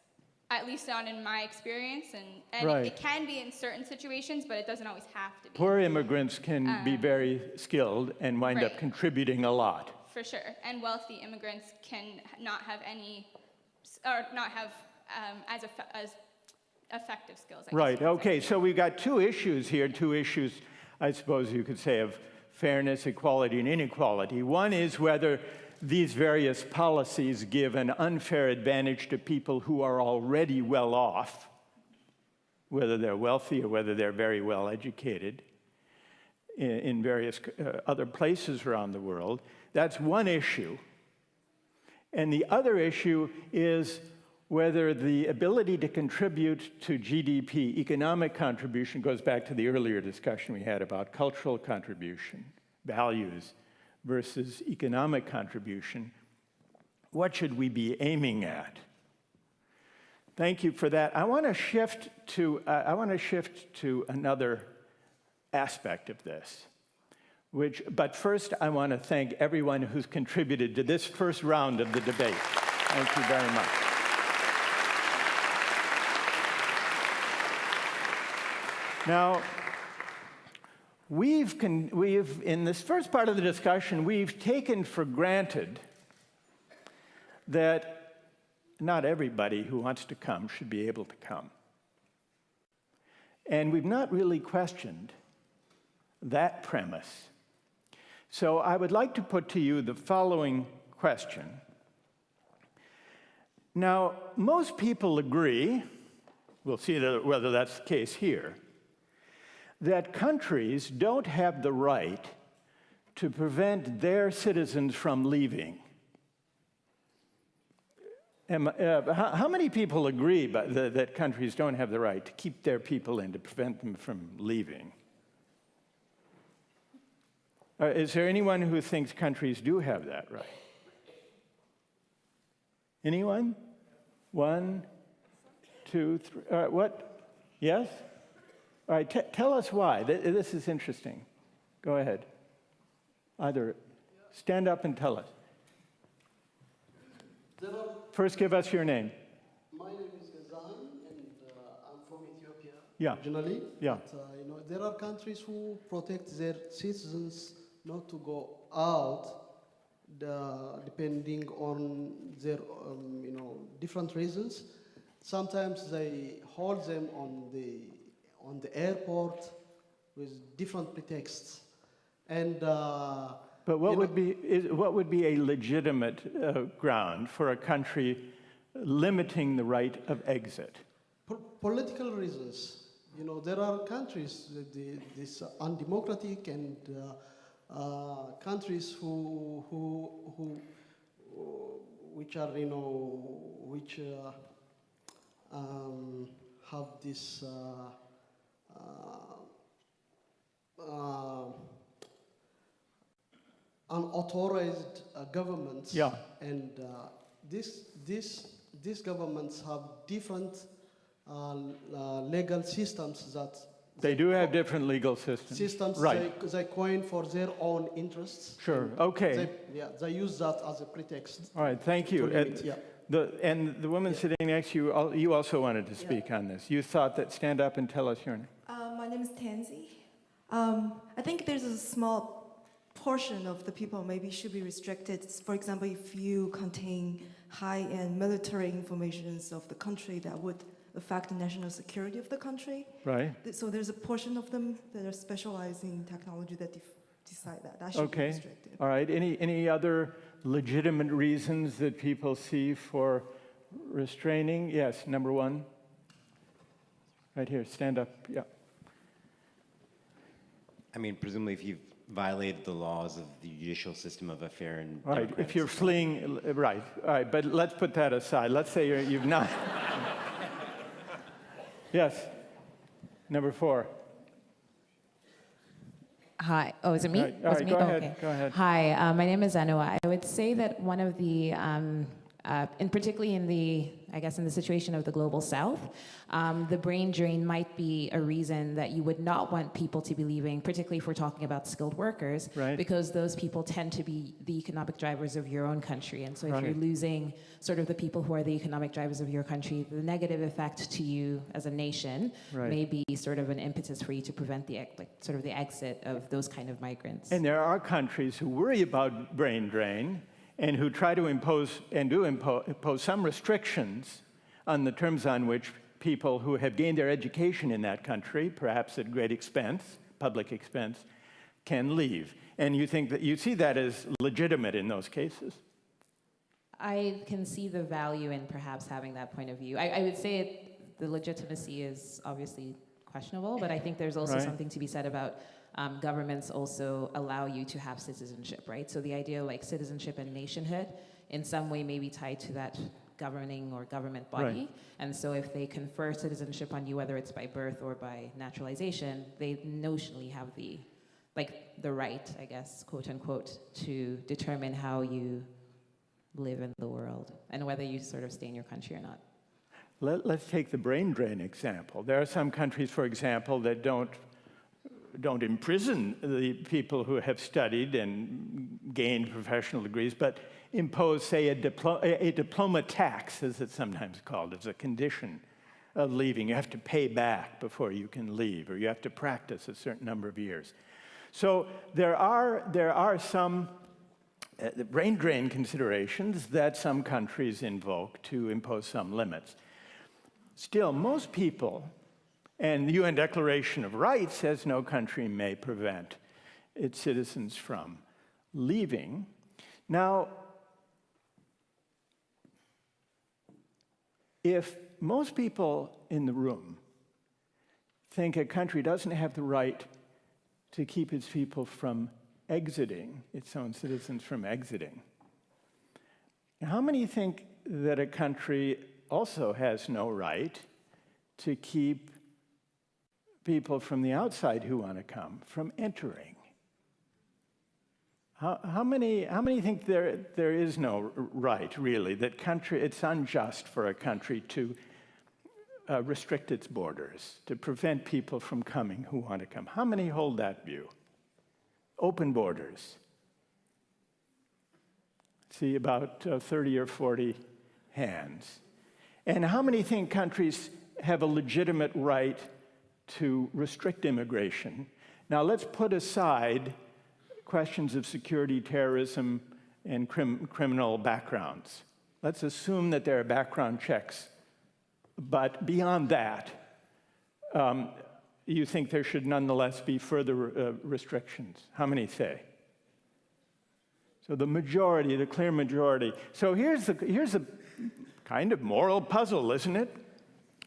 At least not in my experience, and Right. it can be in certain situations, but it doesn't always have to be. Poor immigrants can be very skilled and wind up Right. contributing a lot. For sure, and wealthy immigrants can not have any, or not have as effective skills. I guess Right, you could say. okay, so we've got two issues here, I suppose you could say, of fairness, equality, and inequality. One is whether these various policies give an unfair advantage to people who are already well off, whether they're wealthy or whether they're very well educated in various other places around the world. That's one issue. And the other issue is whether the ability to contribute to GDP, economic contribution, goes back to the earlier discussion we had about cultural contribution, values, versus economic contribution. What should we be aiming at? Thank you for that. I want to shift to another aspect of this. But first, I want to thank everyone who's contributed to this first round of the debate. Thank you very much. Now, we've in this first part of the discussion, we've taken for granted that not everybody who wants to come should be able to come. And we've not really questioned that premise. So I would like to put to you the following question. Now, most people agree, we'll see whether that's the case here, that countries don't have the right to prevent their citizens from leaving. How many people agree that countries don't have the right to keep their people in, to prevent them from leaving? Is there anyone who thinks countries do have that right? Anyone? 1, 2, 3. What? Yes? All right, tell us why. This is interesting. Go ahead. Either stand up and tell us. First, give us your name. My name is Gazan, and I'm from Ethiopia Yeah. originally. Yeah. But, there are countries who protect their citizens not to go out, depending on their, different reasons. Sometimes they hold them on the airport with different pretexts, and. But what would be a legitimate ground for a country limiting the right of exit? Political reasons. There are countries, this undemocratic and countries which are which have this. Unauthorized governments, yeah. And these governments have different legal systems that they do have different legal systems. Right. They coin for their own interests. Sure. Okay. They use that as a pretext. All right. Thank you. And the woman sitting next to you, you also wanted to speak on this. You thought that, stand up and tell us your name. My name is Tansy. I think there's a small portion of the people maybe should be restricted. For example, if you contain high-end military information of the country that would affect the national security of the country. Right. So there's a portion of them that are specializing in technology that decide that. That should be restricted. All right. Any other legitimate reasons that people see for restraining? Yes, number one. Right here, stand up, yeah. I mean, presumably if you've violated the laws of the judicial system of a fair and Right, if you're fleeing, right, all right, but let's put that aside. Let's say you've not. Yes, number 4. Hi. Oh, is it me? All right, me? go Oh, ahead, okay. go ahead. Hi, my name is Anua. I would say that one of the, and particularly in the, I guess in the situation of the global south, the brain drain might be a reason that you would not want people to be leaving, particularly if we're talking about skilled workers, right. because those people tend to be the economic drivers of your own country. And so if Right. you're losing sort of the people who are the economic drivers of your country, the negative effect to you as a nation Right. may be sort of an impetus for you to prevent the sort of the exit of those kind of migrants. And there are countries who worry about brain drain and who try to impose, and do impose some restrictions on the terms on which people who have gained their education in that country, perhaps at great expense, public expense, can leave. And you think that you see that as legitimate in those cases? I can see the value in perhaps having that point of view. I would say the legitimacy is obviously questionable, but I think there's also Right. something to be said about governments also allow you to have citizenship, right? So the idea like citizenship and nationhood in some way may be tied to that governing or government body. Right. And so if they confer citizenship on you, whether it's by birth or by naturalization, they notionally have the right, I guess, quote unquote, to determine how you live in the world and whether you sort of stay in your country or not. Let's take the brain drain example. There are some countries, for example, that don't imprison the people who have studied and gained professional degrees, but impose, say, a diploma tax, as it's sometimes called, as a condition of leaving. You have to pay back before you can leave, or you have to practice a certain number of years. So there are some brain drain considerations that some countries invoke to impose some limits. Still, most people, and the UN Declaration of Rights says no country may prevent its citizens from leaving. Now, if most people in the room think a country doesn't have the right to keep its people from exiting, its own citizens from exiting, how many think that a country also has no right to keep people from the outside who want to come from entering? How many think there is no right, really, that it's unjust for a country to restrict its borders, to prevent people from coming who want to come? How many hold that view? Open borders. See about 30 or 40 hands. And how many think countries have a legitimate right to restrict immigration? Now let's put aside questions of security, terrorism, and criminal backgrounds. Let's assume that there are background checks. But beyond that, you think there should nonetheless be further restrictions? How many say? So the majority, the clear majority. So here's a kind of moral puzzle, isn't it?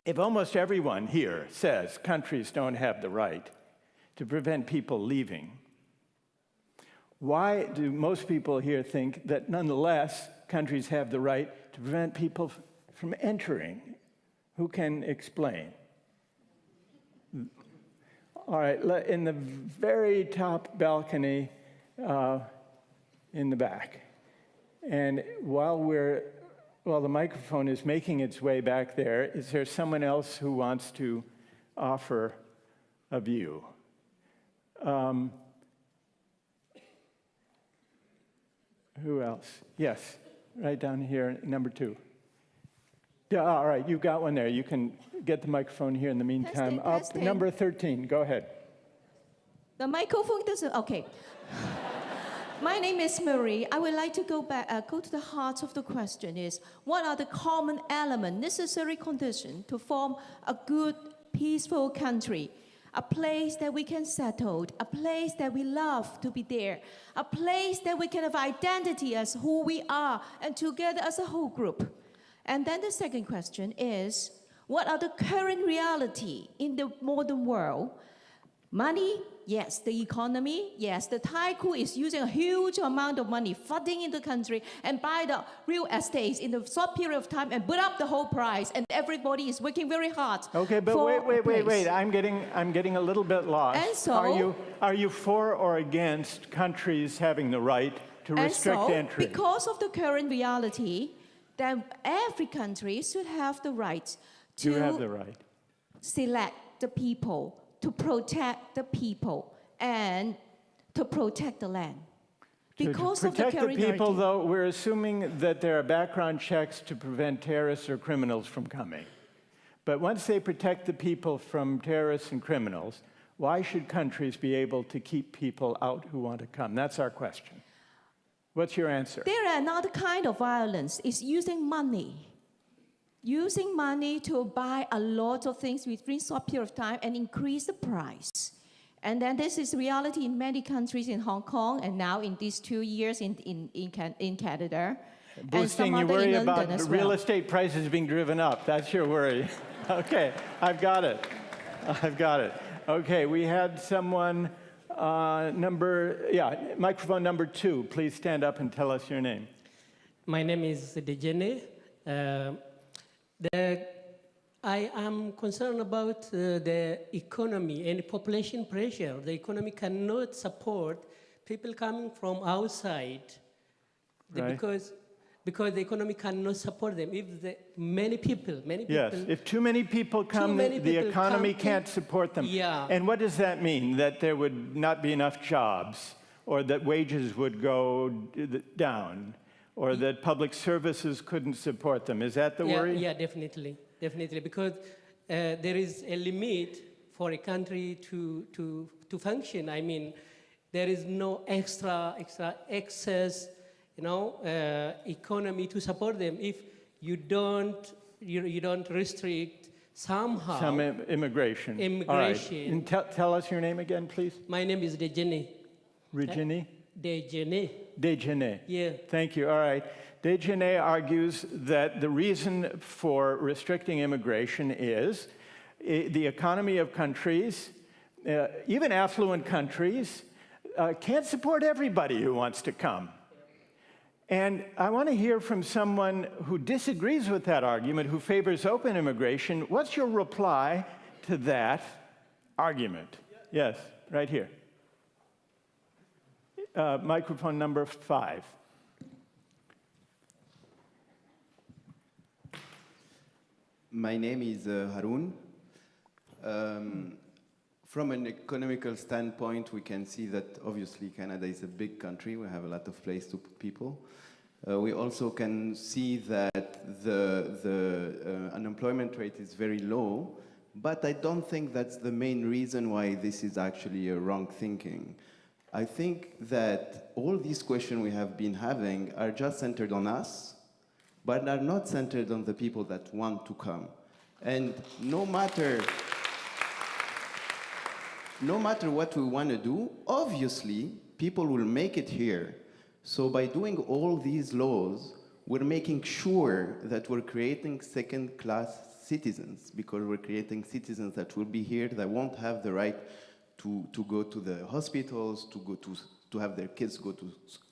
If almost everyone here says countries don't have the right to prevent people leaving, why do most people here think that nonetheless countries have the right to prevent people from entering? Who can explain? All right, in the very top balcony in the back. And while the microphone is making its way back there, is there someone else who wants to offer a view? Who else? Yes, right down here, number 2. Yeah, all right, you've got one there. You can get the microphone here in the meantime. Testing. Number 13, go ahead. The microphone doesn't, okay. My name is Marie. I would like to go to the heart of the question is, what are the common elements, necessary conditions to form a good, peaceful country? A place that we can settle, a place that we love to be there, a place that we can have identity as who we are and together as a whole group. And then the second question is, what are the current reality in the modern world? Money, yes. The economy, yes. The tycoon is using a huge amount of money, flooding in the country, and buy the real estates in a short period of time and put up the whole price, and everybody is working very hard. Okay, but wait. I'm getting a little bit lost. And so, are you for or against countries having the right to restrict entry? Because of the current reality, then every country should have the right to select the people, to protect the people, and to protect the land. Because of the current protect the people, though, we're assuming that there are background checks to prevent terrorists or criminals from coming. But once they protect the people from terrorists and criminals, why should countries be able to keep people out who want to come? That's our question. What's your answer? There are another kind of violence. It's using money. Using money to buy a lot of things within a short period of time and increase the price. And then this is reality in many countries, in Hong Kong, and now in these 2 years in Canada. Boosting, you worry about the real estate prices being driven up. That's your worry. Okay, I've got it. Okay, we had someone, microphone number 2. Please stand up and tell us your name. My name is Dejene. I am concerned about the economy and population pressure. The economy cannot support people coming from outside because the economy cannot support them. If many people. Yes, if too many people come, the economy can't support them. Yeah. And what does that mean? That there would not be enough jobs, or that wages would go down, or that public services couldn't support them? Is that the worry? Yeah, definitely, because there is a limit for a country to function. I mean, there is no extra excess, economy to support them if you don't restrict somehow. Some immigration. All right. And tell us your name again, please. My name is Dejene. Regine? Dejene. Yeah. Thank you. All right. Dejene argues that the reason for restricting immigration is the economy of countries, even affluent countries, can't support everybody who wants to come. And I want to hear from someone who disagrees with that argument, who favors open immigration. What's your reply to that argument? Yes, right here. Microphone number 5. My name is Haroun. From an economical standpoint, we can see that obviously Canada is a big country. We have a lot of place to put people. We also can see that the unemployment rate is very low, but I don't think that's the main reason why this is actually a wrong thinking. I think that all these questions we have been having are just centered on us, but are not centered on the people that want to come. And no matter what we want to do, obviously, people will make it here. So by doing all these laws, we're making sure that we're creating second-class citizens, because we're creating citizens that will be here, that won't have the right to go to the hospitals, to have their kids go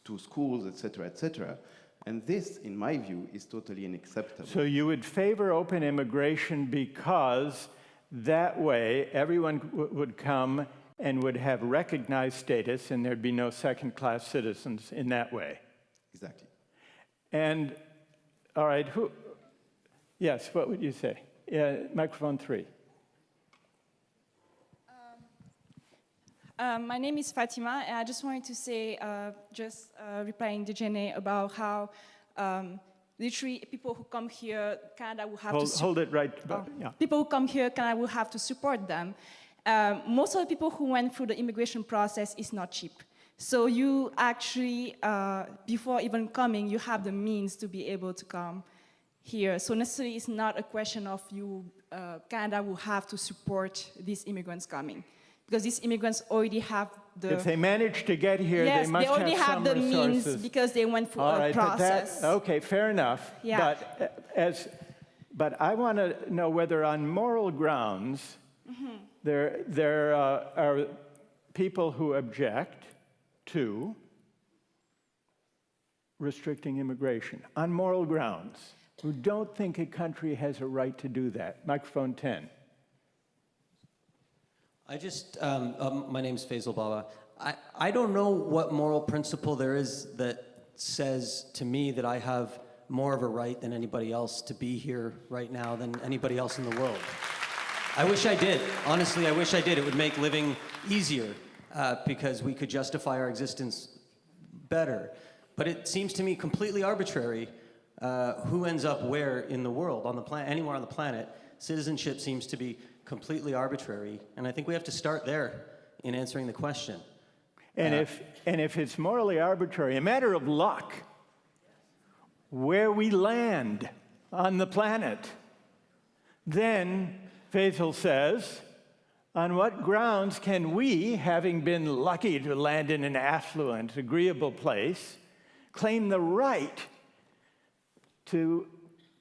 to schools, etc., etc. And this, in my view, is totally unacceptable. So you would favor open immigration because that way everyone would come and would have recognized status, and there'd be no second-class citizens in that way. Exactly. And, all right, yes, what would you say? Microphone 3. My name is Fatima, and I just wanted to say, replying to Jenny about how literally, people who come here, Canada will have to... Hold it right, yeah. People who come here, Canada will have to support them. Most of the people who went through the immigration process is not cheap. So you actually, before even coming, you have the means to be able to come here. So necessarily it's not a question of you, Canada will have to support these immigrants coming. Because these immigrants already have the... If they manage to get here, yes, they must they already have the resources. means because they went through a process. Okay, fair enough. Yeah. But I want to know whether on moral grounds, there are people who object to restricting immigration on moral grounds, who don't think a country has a right to do that. Microphone 10. I just, my name's Faisal Baba. I don't know what moral principle there is that says to me that I have more of a right than anybody else to be here right now than anybody else in the world. I wish I did. Honestly, I wish I did. It would make living easier because we could justify our existence better. But it seems to me completely arbitrary who ends up where in the world, on the planet, anywhere on the planet. Citizenship seems to be completely arbitrary, and I think we have to start there in answering the question. And if it's morally arbitrary, a matter of luck, where we land on the planet, then, Faisal says, on what grounds can we, having been lucky to land in an affluent, agreeable place, claim the right to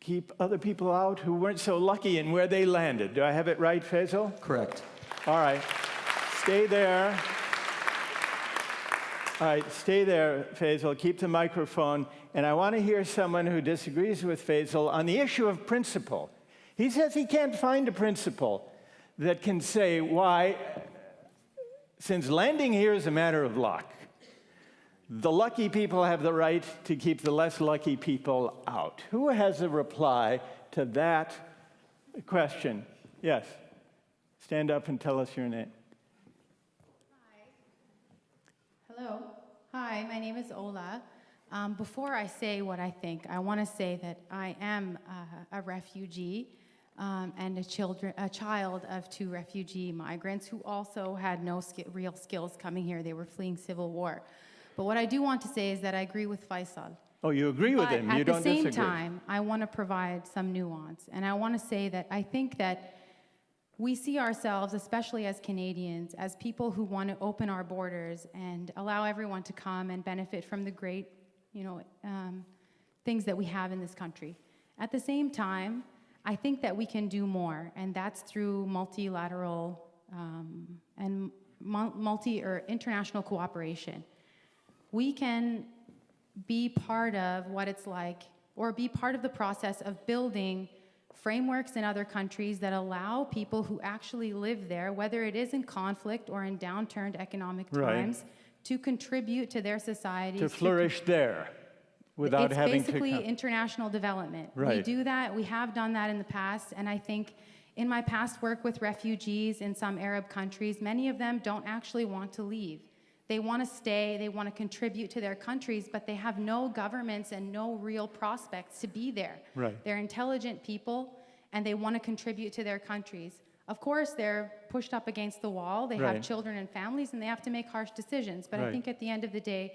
keep other people out who weren't so lucky in where they landed? Do I have it right, Faisal? Correct. All right. Stay there. All right, stay there, Faisal. Keep the microphone. And I want to hear someone who disagrees with Faisal on the issue of principle. He says he can't find a principle that can say why, since landing here is a matter of luck, the lucky people have the right to keep the less lucky people out. Who has a reply to that question? Yes. Stand up and tell us your name. Hello. Hi, my name is Ola. Before I say what I think, I want to say that I am a refugee and a child of 2 refugee migrants who also had no real skills coming here. They were fleeing civil war. But what I do want to say is that I agree with Faisal. Oh, you agree with him? You don't disagree? At the same time, I want to provide some nuance. And I want to say that I think that we see ourselves, especially as Canadians, as people who want to open our borders and allow everyone to come and benefit from the great, things that we have in this country. At the same time, I think that we can do more, and that's through multilateral and multi or international cooperation. We can be part of what it's like, or be part of the process of building frameworks in other countries that allow people who actually live there, whether it is in conflict or in downturned economic times, to contribute to their societies. To flourish there without having to It's basically international development. Right. We do that, we have done that in the past, and I think in my past work with refugees in some Arab countries, many of them don't actually want to leave. They want to stay, they want to contribute to their countries, but they have no governments and no real prospects to be there. Right. They're intelligent people, and they want to contribute to their countries. Of course, they're pushed up against the wall, they have children and families, and they have to make harsh decisions. But I think at the end of the day,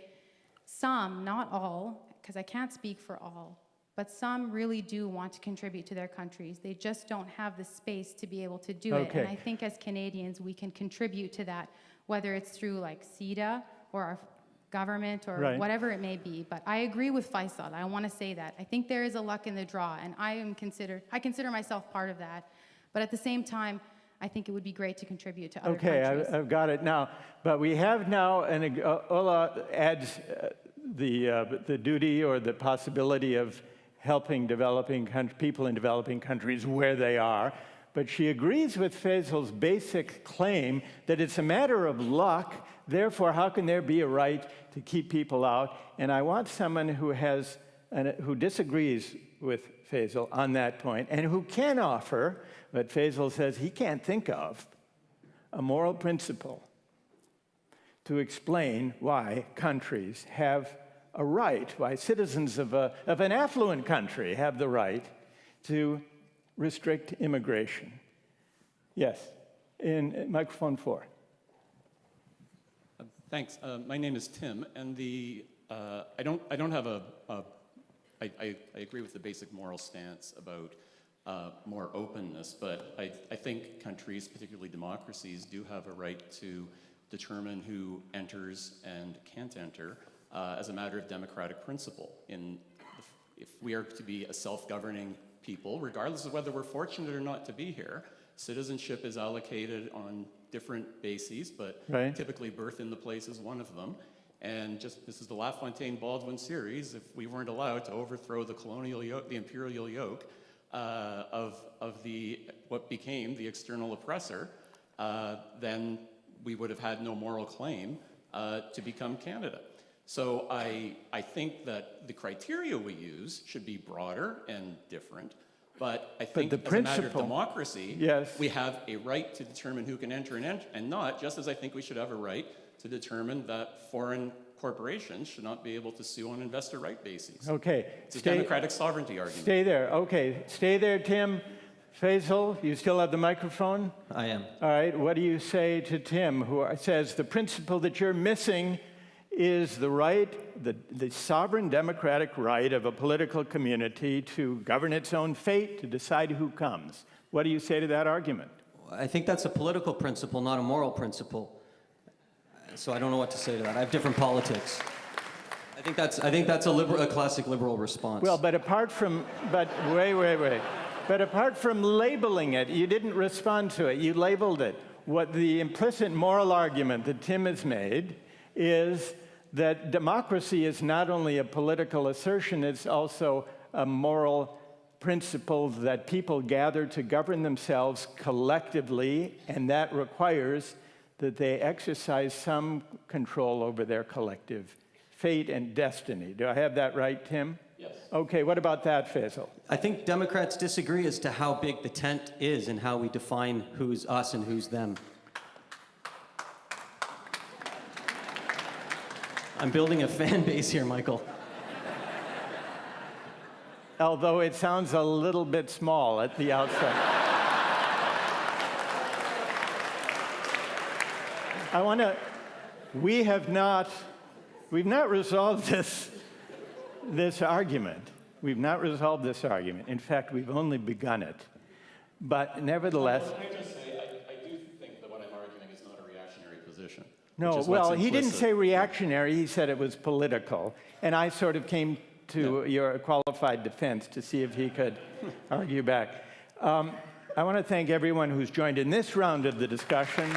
some, not all, because I can't speak for all, but some really do want to contribute to their countries. They just don't have the space to be able to do it. And I think as Canadians, we can contribute to that, whether it's through like CEDA or our government or whatever it may be. But I agree with Faisal. I want to say that. I think there is a luck in the draw, and I consider myself part of that. But at the same time, I think it would be great to contribute to other countries. I've got it now. But we have now, and Ola adds the duty or the possibility of helping people in developing countries where they are. But she agrees with Faisal's basic claim that it's a matter of luck, therefore how can there be a right to keep people out? And I want someone who disagrees with Faisal on that point, and who can offer what Faisal says he can't think of, a moral principle to explain why countries have a right, why citizens of an affluent country have the right to restrict immigration. Yes, in microphone 4. Thanks. My name is Tim, and I don't have I agree with the basic moral stance about more openness, but I think countries, particularly democracies, do have a right to determine who enters and can't enter as a matter of democratic principle. If we are to be a self-governing people, regardless of whether we're fortunate or not to be here, citizenship is allocated on different bases, but typically birth in the place is one of them. And this is the LaFontaine-Baldwin series. If we weren't allowed to overthrow the colonial yoke, the imperial yoke of what became the external oppressor, then we would have had no moral claim to become Canada. So I think that the criteria we use should be broader and different. But I think as a matter of democracy, we have a right to determine who can enter and not, just as I think we should have a right to determine that foreign corporations should not be able to sue on investor right bases. Okay. It's a democratic sovereignty argument. Stay there. Okay. Stay there, Tim. Faisal, you still have the microphone? I am. All right. What do you say to Tim, who says the principle that you're missing is the right, the sovereign democratic right of a political community to govern its own fate, to decide who comes? What do you say to that argument? I think that's a political principle, not a moral principle. So I don't know what to say to that. I have different politics. I think that's a classic liberal response. Well, but wait. But apart from labeling it, you didn't respond to it. You labeled it. What the implicit moral argument that Tim has made is that democracy is not only a political assertion, it's also a moral principle that people gather to govern themselves collectively, and that requires that they exercise some control over their collective fate and destiny. Do I have that right, Tim? Yes. Okay, what about that, Faisal? I think Democrats disagree as to how big the tent is and how we define who's us and who's them. I'm building a fan base here, Michael. Although it sounds a little bit small at the outset. We've not resolved this argument. We've not resolved this argument. In fact, we've only begun it. But nevertheless... Can I just say, I do think that what I'm arguing is not a reactionary position. No, well, he didn't say reactionary, he said it was political. And I sort of came to your qualified defense to see if he could argue back. I want to thank everyone who's joined in this round of the discussion.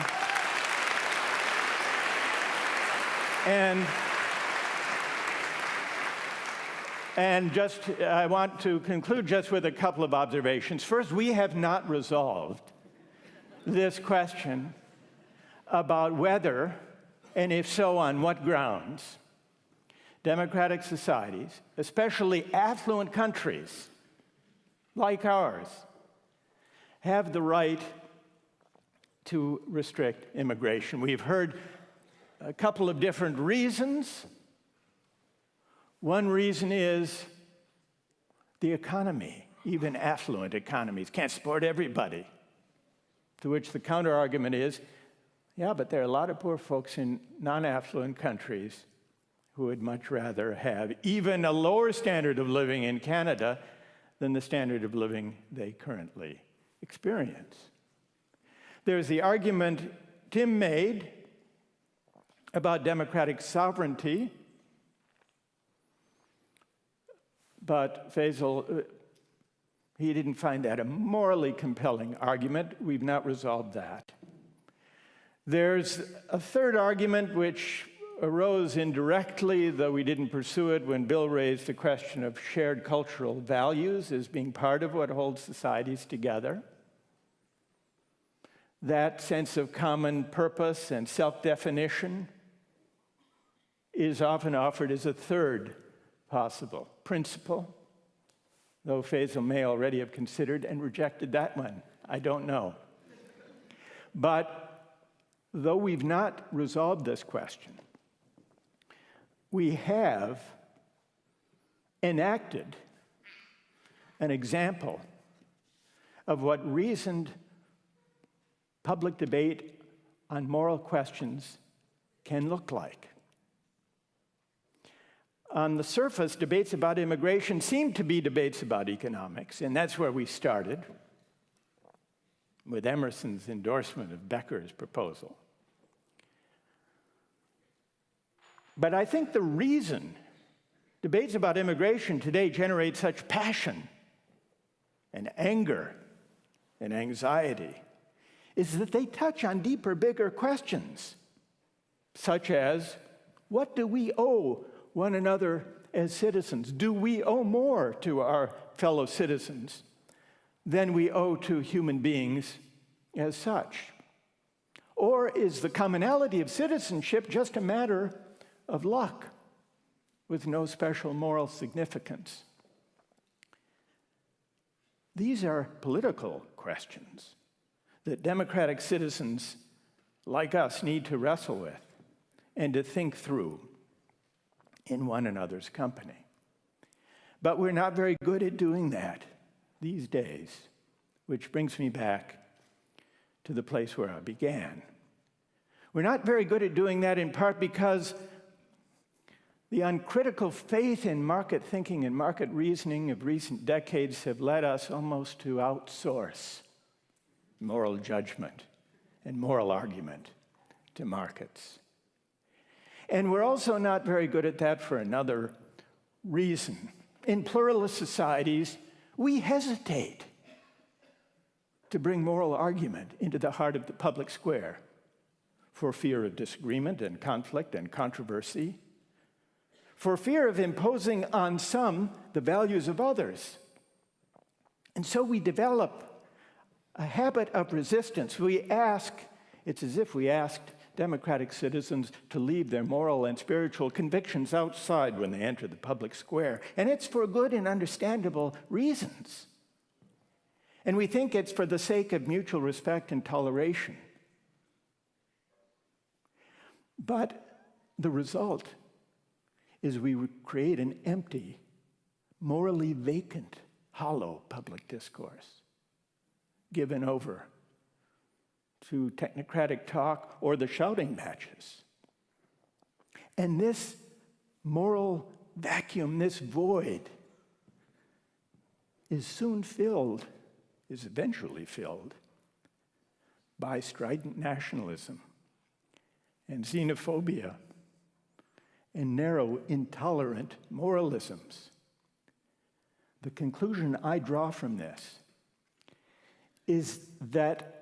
And just, I want to conclude just with a couple of observations. First, we have not resolved this question about whether, and if so, on what grounds, democratic societies, especially affluent countries like ours, have the right to restrict immigration. We've heard a couple of different reasons. One reason is the economy. Even affluent economies can't support everybody. To which the counter-argument is, yeah, but there are a lot of poor folks in non-affluent countries who would much rather have even a lower standard of living in Canada than the standard of living they currently experience. There's the argument Tim made about democratic sovereignty, but Faisal, he didn't find that a morally compelling argument. We've not resolved that. There's a third argument which arose indirectly, though we didn't pursue it, when Bill raised the question of shared cultural values as being part of what holds societies together. That sense of common purpose and self-definition is often offered as a third possible principle, though Faisal may already have considered and rejected that one. I don't know. But though we've not resolved this question, we have enacted an example of what reasoned public debate on moral questions can look like. On the surface, debates about immigration seem to be debates about economics, and that's where we started with Emerson's endorsement of Becker's proposal. But I think the reason debates about immigration today generate such passion and anger and anxiety is that they touch on deeper, bigger questions, such as, what do we owe one another as citizens? Do we owe more to our fellow citizens than we owe to human beings as such? Or is the commonality of citizenship just a matter of luck with no special moral significance? These are political questions that democratic citizens like us need to wrestle with and to think through in one another's company. But we're not very good at doing that these days, which brings me back to the place where I began. We're not very good at doing that in part because the uncritical faith in market thinking and market reasoning of recent decades have led us almost to outsource moral judgment and moral argument to markets. And we're also not very good at that for another reason. In pluralist societies, we hesitate to bring moral argument into the heart of the public square for fear of disagreement and conflict and controversy, for fear of imposing on some the values of others. And so we develop a habit of resistance. It's as if we asked democratic citizens to leave their moral and spiritual convictions outside when they enter the public square. And it's for good and understandable reasons. And we think it's for the sake of mutual respect and toleration. But the result is we create an empty, morally vacant, hollow public discourse given over to technocratic talk or the shouting matches. And this moral vacuum, this void, is eventually filled by strident nationalism and xenophobia and narrow, intolerant moralisms. The conclusion I draw from this is that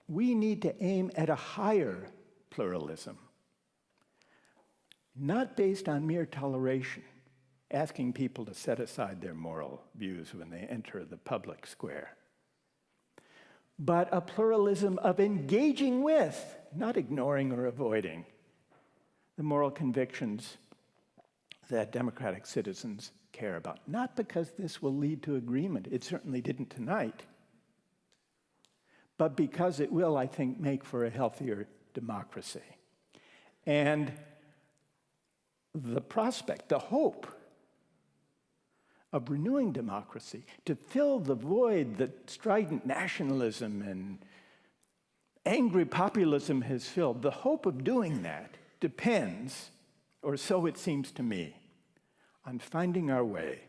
we need to aim at a higher pluralism, not based on mere toleration, asking people to set aside their moral views when they enter the public square, but a pluralism of engaging with, not ignoring or avoiding, the moral convictions that democratic citizens care about. Not because this will lead to agreement, it certainly didn't tonight, but because it will, I think, make for a healthier democracy. And the prospect, the hope of renewing democracy, to fill the void that strident nationalism and angry populism has filled, the hope of doing that depends, or so it seems to me, on finding our way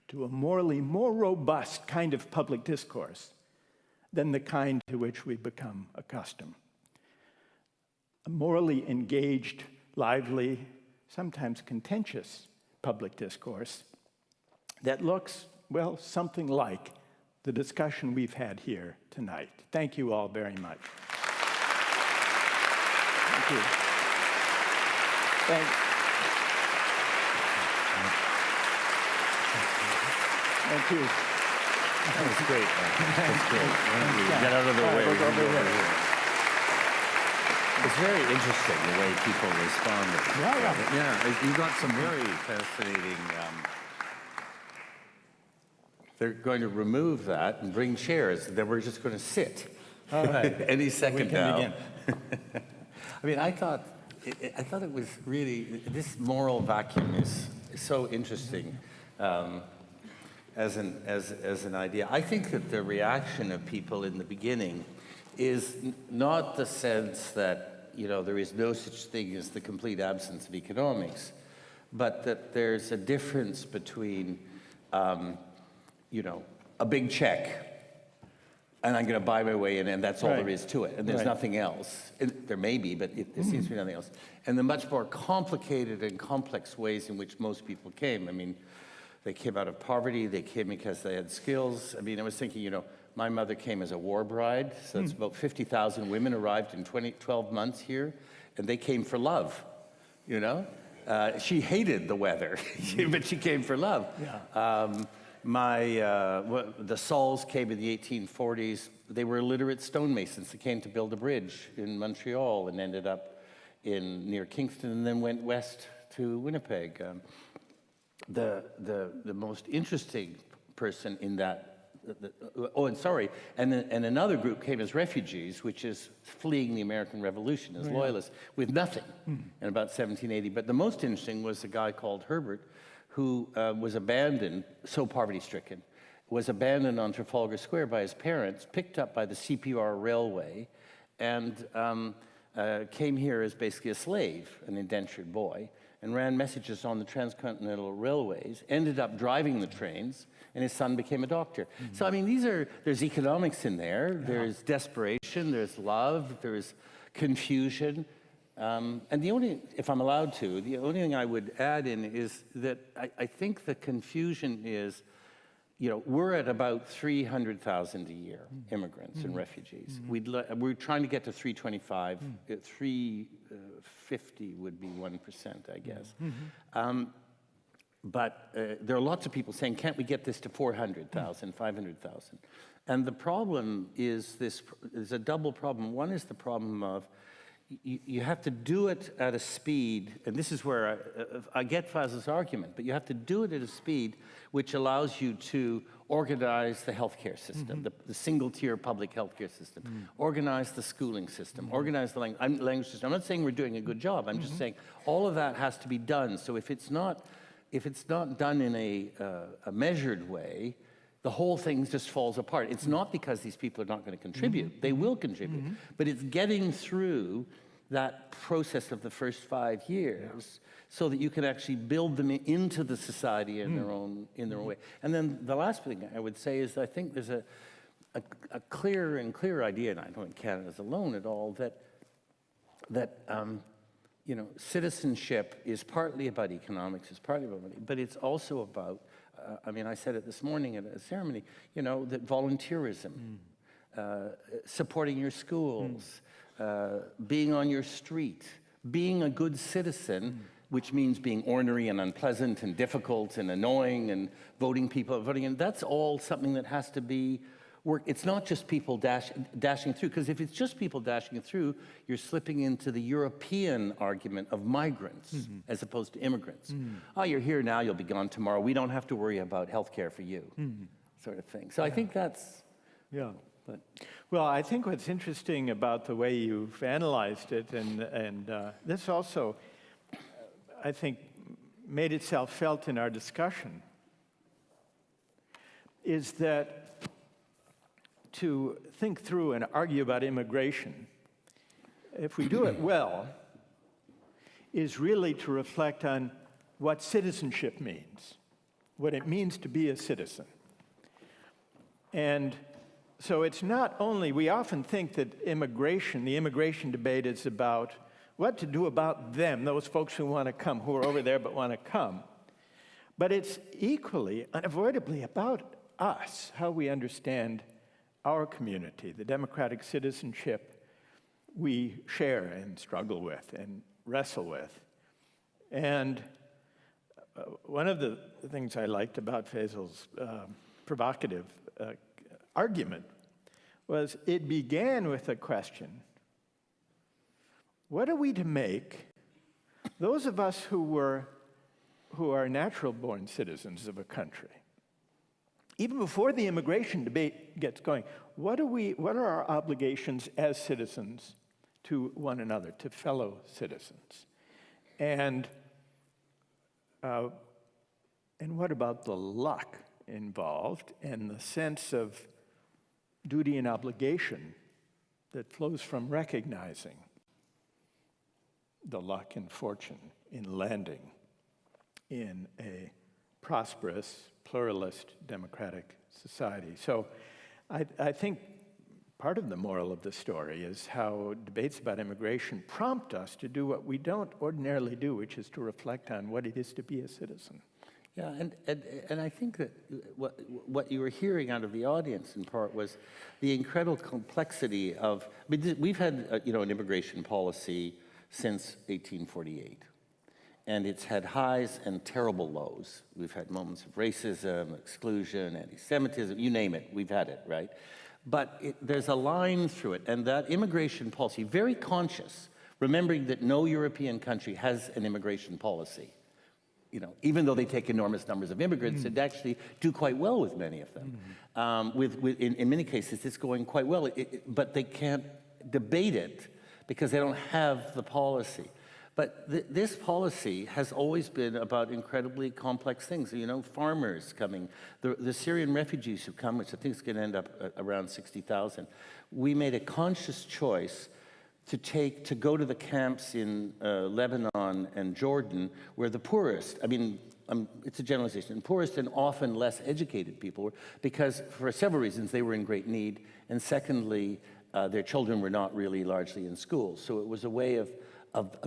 to a morally more robust kind of public discourse than the kind to which we become accustomed. A morally engaged, lively, sometimes contentious public discourse that looks, well, something like the discussion we've had here tonight. Thank you all very much. Thank you. Thank you. That was great. That's great. Get out of the way. It's very interesting the way people responded. Yeah, you got some very fascinating. They're going to remove that and bring chairs. Then we're just going to sit. All right. Any second now. Begin. I mean, I thought it was really, this moral vacuum is so interesting as an idea. I think that the reaction of people in the beginning is not the sense that, you know, there is no such thing as the complete absence of economics, but that there's a difference between, you know, a big check, and I'm going to buy my way in, and that's all there is to it, and there's nothing else. There may be, but there seems to be nothing else. And the much more complicated and complex ways in which most people came. I mean, they came out of poverty, they came because they had skills. I mean, I was thinking, you know, my mother came as a war bride, so it's about 50,000 women arrived in 12 months here, and they came for love, you know? She hated the weather, but she came for love. Yeah. The Sauls came in the 1840s. They were illiterate stonemasons that came to build a bridge in Montreal and ended up near Kingston and then went west to Winnipeg. The most interesting person in that, and another group came as refugees, which is fleeing the American Revolution as loyalists with nothing in about 1780. But the most interesting was a guy called Herbert, who was abandoned, so poverty-stricken, was abandoned on Trafalgar Square by his parents, picked up by the CPR railway, and came here as basically a slave, an indentured boy, and ran messages on the transcontinental railways, ended up driving the trains, and his son became a doctor. So, I mean, there's economics in there, there's desperation, there's love, there's confusion. And the only, if I'm allowed to, the only thing I would add in is that I think the confusion is, you know, we're at about 300,000 a year, immigrants and refugees. We're trying to get to 325, 350 would be 1%, I guess. But there are lots of people saying, can't we get this to 400,000, 500,000? And the problem is there's a double problem. One is the problem of you have to do it at a speed, and this is where I get Faz's argument, but you have to do it at a speed which allows you to organize the healthcare system, the single-tier public healthcare system, organize the schooling system, organize the language system. I'm not saying we're doing a good job. I'm just saying all of that has to be done. So if it's not done in a measured way, the whole thing just falls apart. It's not because these people are not going to contribute. They will contribute. But it's getting through that process of the first 5 years so that you can actually build them into the society in their own way. And then the last thing I would say is I think there's a clear idea, and I don't think Canada's alone at all, that you know, citizenship is partly about economics, it's partly about money, but it's also about I mean, I said it this morning at a ceremony, you know, that volunteerism, supporting your schools, being on your street, being a good citizen, which means being ornery and unpleasant and difficult and annoying and voting in, that's all something that has to be work. It's not just people dashing through, because if it's just people dashing through, you're slipping into the European argument of migrants as opposed to immigrants. Oh, you're here now, you'll be gone tomorrow. We don't have to worry about health care for you, sort of thing. So I think that's... Yeah. Well, I think what's interesting about the way you've analyzed it, and this also, I think, made itself felt in our discussion, is that to think through and argue about immigration, if we do it well, is really to reflect on what citizenship means, what it means to be a citizen. And so it's not only, we often think that the immigration debate is about what to do about them, those folks who want to come, who are over there but want to come. But it's equally, unavoidably about us, how we understand our community, the democratic citizenship we share and struggle with and wrestle with. And one of the things I liked about Faisal's provocative argument was it began with a question: what are we to make, those of us who are natural-born citizens of a country, even before the immigration debate gets going, what are our obligations as citizens to one another, to fellow citizens? And And what about the luck involved and the sense of duty and obligation that flows from recognizing the luck and fortune in landing in a prosperous, pluralist, democratic society? So I think part of the moral of the story is how debates about immigration prompt us to do what we don't ordinarily do, which is to reflect on what it is to be a citizen. Yeah, and I think that what you were hearing out of the audience in part was the incredible complexity of, I mean, we've had an immigration policy since 1848. And it's had highs and terrible lows. We've had moments of racism, exclusion, anti-Semitism, you name it, we've had it, right? But there's a line through it, and that immigration policy, very conscious, remembering that no European country has an immigration policy. Even though they take enormous numbers of immigrants, they actually do quite well with many of them. In many cases, it's going quite well, but they can't debate it because they don't have the policy. But this policy has always been about incredibly complex things. Farmers coming, the Syrian refugees who come, which I think is going to end up around 60,000. We made a conscious choice to go to the camps in Lebanon and Jordan, where the poorest, it's a generalization, poorest and often less educated people were, because for several reasons they were in great need, and secondly, their children were not really largely in school. So it was a way of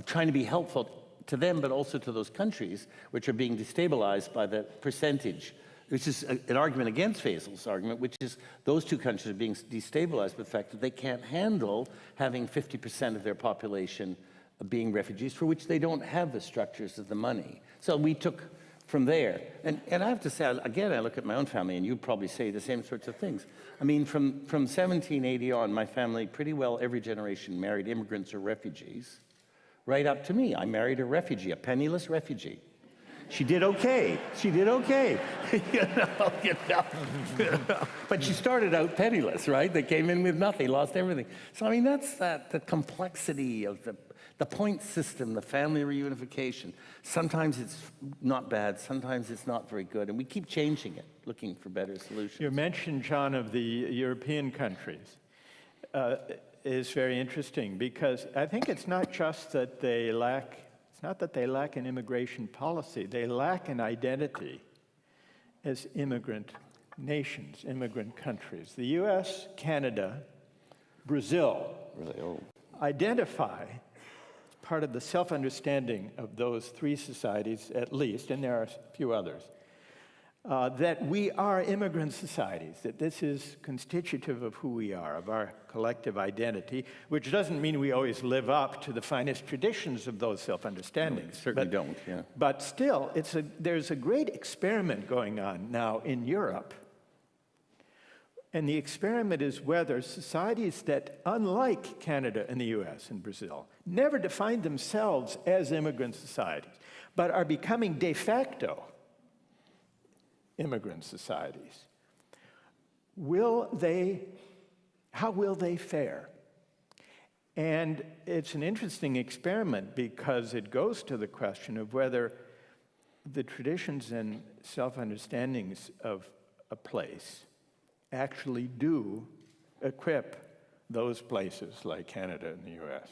trying to be helpful to them, but also to those countries which are being destabilized by the percentage, which is an argument against Faisal's argument, which is those two countries are being destabilized by the fact that they can't handle having 50% of their population being refugees, for which they don't have the structures of the money. So we took from there. And I have to say, again, I look at my own family, and you probably say the same sorts of things. From 1780 on, my family, pretty well every generation married immigrants or refugees. Right up to me, I married a refugee, a penniless refugee. She did okay. She did okay. But she started out penniless, right? They came in with nothing, lost everything. So that's the complexity of the point system, the family reunification. Sometimes it's not bad, sometimes it's not very good, and we keep changing it, looking for better solutions. You mentioned, John, of the European countries. Is very interesting, because I think it's not just that they lack, it's not that they lack an immigration policy, they lack an identity as immigrant nations, immigrant countries. The US, Canada, Brazil identify part of the self-understanding of those three societies at least, and there are a few others, that we are immigrant societies, that this is constitutive of who we are, of our collective identity, which doesn't mean we always live up to the finest traditions of those self-understandings. Certainly don't, yeah. But still, there's a great experiment going on now in Europe. And the experiment is whether societies that, unlike Canada and the US and Brazil, never defined themselves as immigrant societies, but are becoming de facto immigrant societies, how will they fare? And it's an interesting experiment because it goes to the question of whether the traditions and self-understandings of a place actually do equip those places like Canada and the US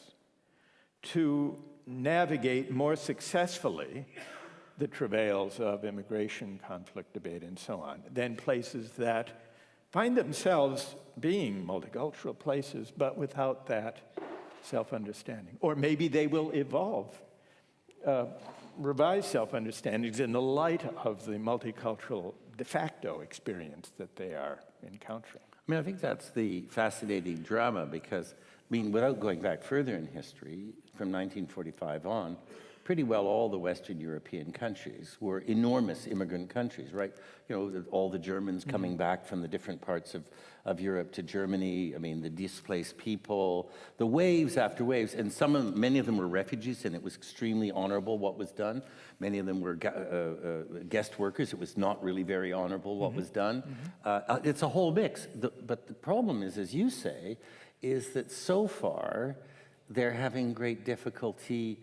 to navigate more successfully the travails of immigration, conflict, debate, and so on, than places that find themselves being multicultural places, but without that self-understanding. Or maybe they will evolve, revise self-understandings in the light of the multicultural de facto experience that they are encountering. I think that's the fascinating drama because, without going back further in history, from 1945 on, pretty well all the Western European countries were enormous immigrant countries, right? All the Germans coming back from the different parts of Europe to Germany, the displaced people, the waves after waves, and many of them were refugees, and it was extremely honorable what was done. Many of them were guest workers. It was not really very honorable what was done. It's a whole mix. But the problem is, as you say, is that so far they're having great difficulty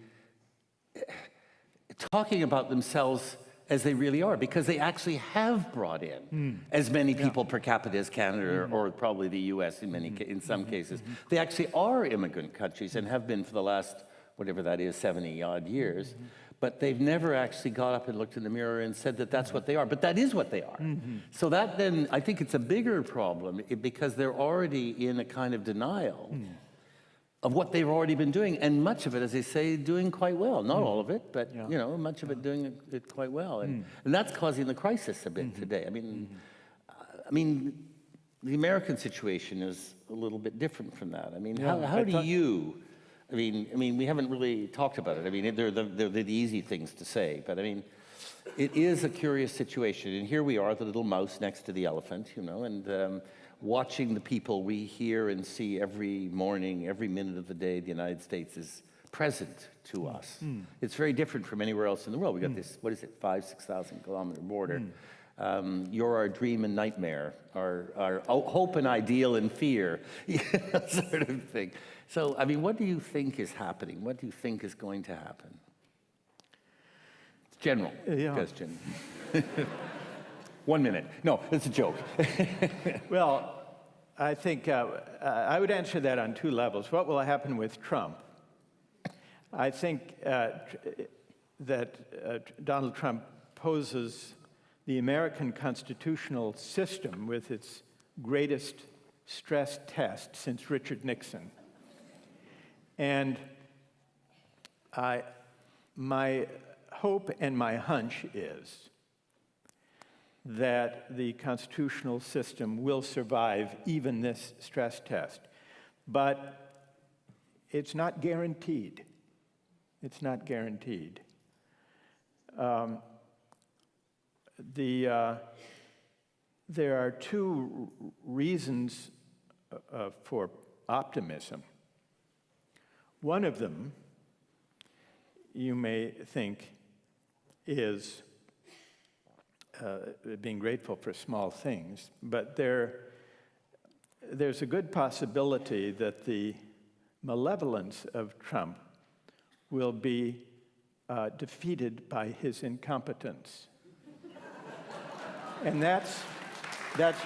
talking about themselves as they really are, because they actually have brought in as many people per capita as Canada or probably the US in some cases. They actually are immigrant countries and have been for the last, whatever that is, 70-odd years. But they've never actually got up and looked in the mirror and said that that's what they are. But that is what they are. So that then, I think it's a bigger problem because they're already in a kind of denial of what they've already been doing. And much of it, as they say, doing quite well. Not all of it, but you know, much of it doing it quite well. And that's causing the crisis a bit today. I mean, the American situation is a little bit different from that. I mean, how do you... I mean, we haven't really talked about it. I mean, they're the easy things to say, but I mean, it is a curious situation. And here we are, the little mouse next to the elephant, you know, and watching the people we hear and see every morning, every minute of the day, the United States is present to us. It's very different from anywhere else in the world. We got this, what is it, 5,000-6,000 kilometer border. You're our dream and nightmare, our hope and ideal and fear, sort of thing. So, I mean, what do you think is happening? What do you think is going to happen? General question. 1 minute. No, it's a joke. Well, I think I would answer that on two levels. What will happen with Trump? I think that Donald Trump poses the American constitutional system with its greatest stress test since Richard Nixon. And my hope and my hunch is that the constitutional system will survive even this stress test. But it's not guaranteed. It's not guaranteed. There are two reasons for optimism. One of them, you may think, is being grateful for small things, but there's a good possibility that the malevolence of Trump will be defeated by his incompetence. And that's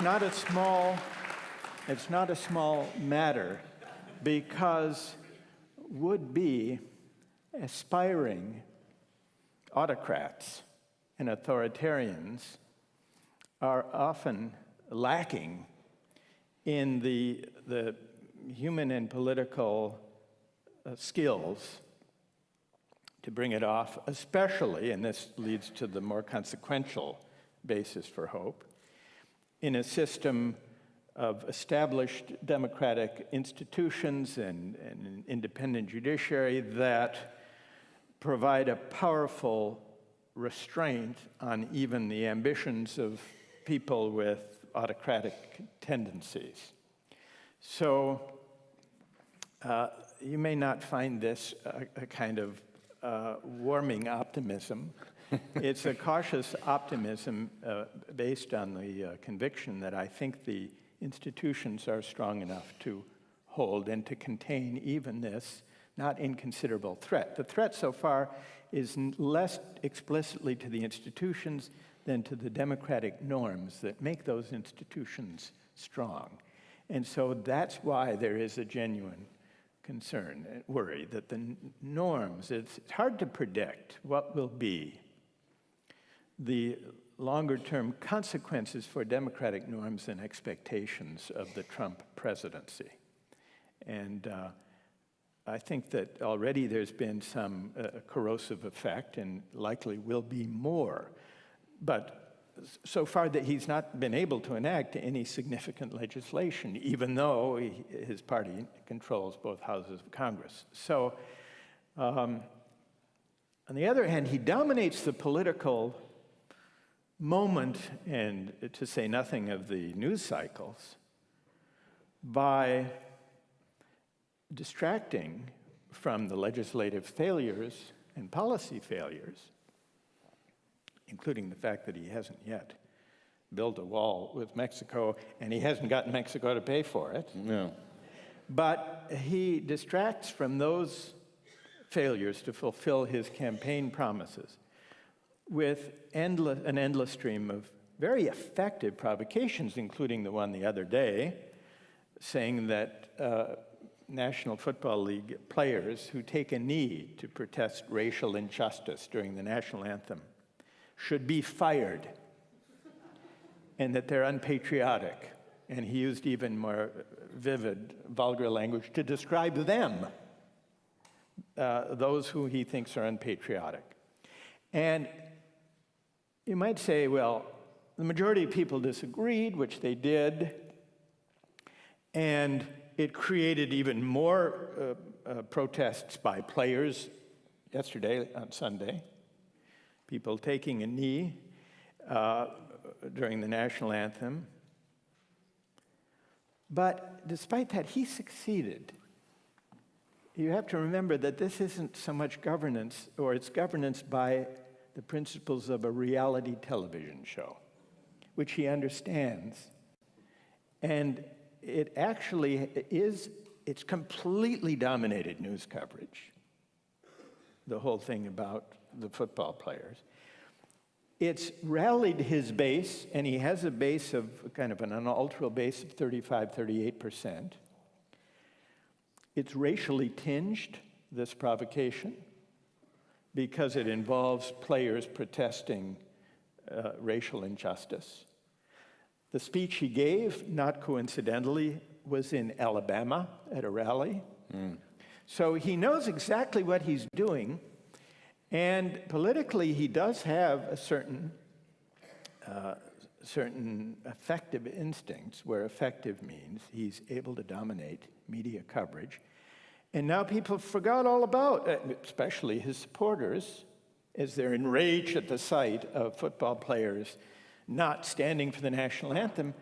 not a small matter, because would-be aspiring autocrats and authoritarians are often lacking in the human and political skills to bring it off, especially, and this leads to the more consequential basis for hope, in a system of established democratic institutions and an independent judiciary that provide a powerful restraint on even the ambitions of people with autocratic tendencies. So you may not find this a kind of warming optimism. It's a cautious optimism based on the conviction that I think the institutions are strong enough to hold and to contain even this not inconsiderable threat. The threat so far is less explicitly to the institutions than to the democratic norms that make those institutions strong. And so that's why there is a genuine concern, worry, that the norms, it's hard to predict what will be the longer-term consequences for democratic norms and expectations of the Trump presidency. And I think that already there's been some corrosive effect, and likely will be more. But so far that he's not been able to enact any significant legislation, even though his party controls both houses of Congress. So, on the other hand, he dominates the political moment, and to say nothing of the news cycles, by distracting from the legislative failures and policy failures, including the fact that he hasn't yet built a wall with Mexico, and he hasn't gotten Mexico to pay for it. No. But he distracts from those failures to fulfill his campaign promises with an endless stream of very effective provocations, including the one the other day, saying that National Football League players who take a knee to protest racial injustice during the national anthem should be fired, and that they're unpatriotic. And he used even more vivid, vulgar language to describe them, those who he thinks are unpatriotic. And you might say, well, the majority of people disagreed, which they did, and it created even more protests by players yesterday on Sunday, people taking a knee during the national anthem. But despite that, he succeeded. You have to remember that this isn't so much governance, or it's governance by the principles of a reality television show, which he understands. And it actually it's completely dominated news coverage, the whole thing about the football players. It's rallied his base, and he has a base of kind of an unalterable base of 35-38%. It's racially tinged, this provocation, because it involves players protesting racial injustice. The speech he gave, not coincidentally, was in Alabama at a rally. So he knows exactly what he's doing. And politically, he does have a certain effective instincts, where effective means he's able to dominate media coverage. And now people forgot all about, especially his supporters, as they're enraged at the sight of football players not standing for the national anthem.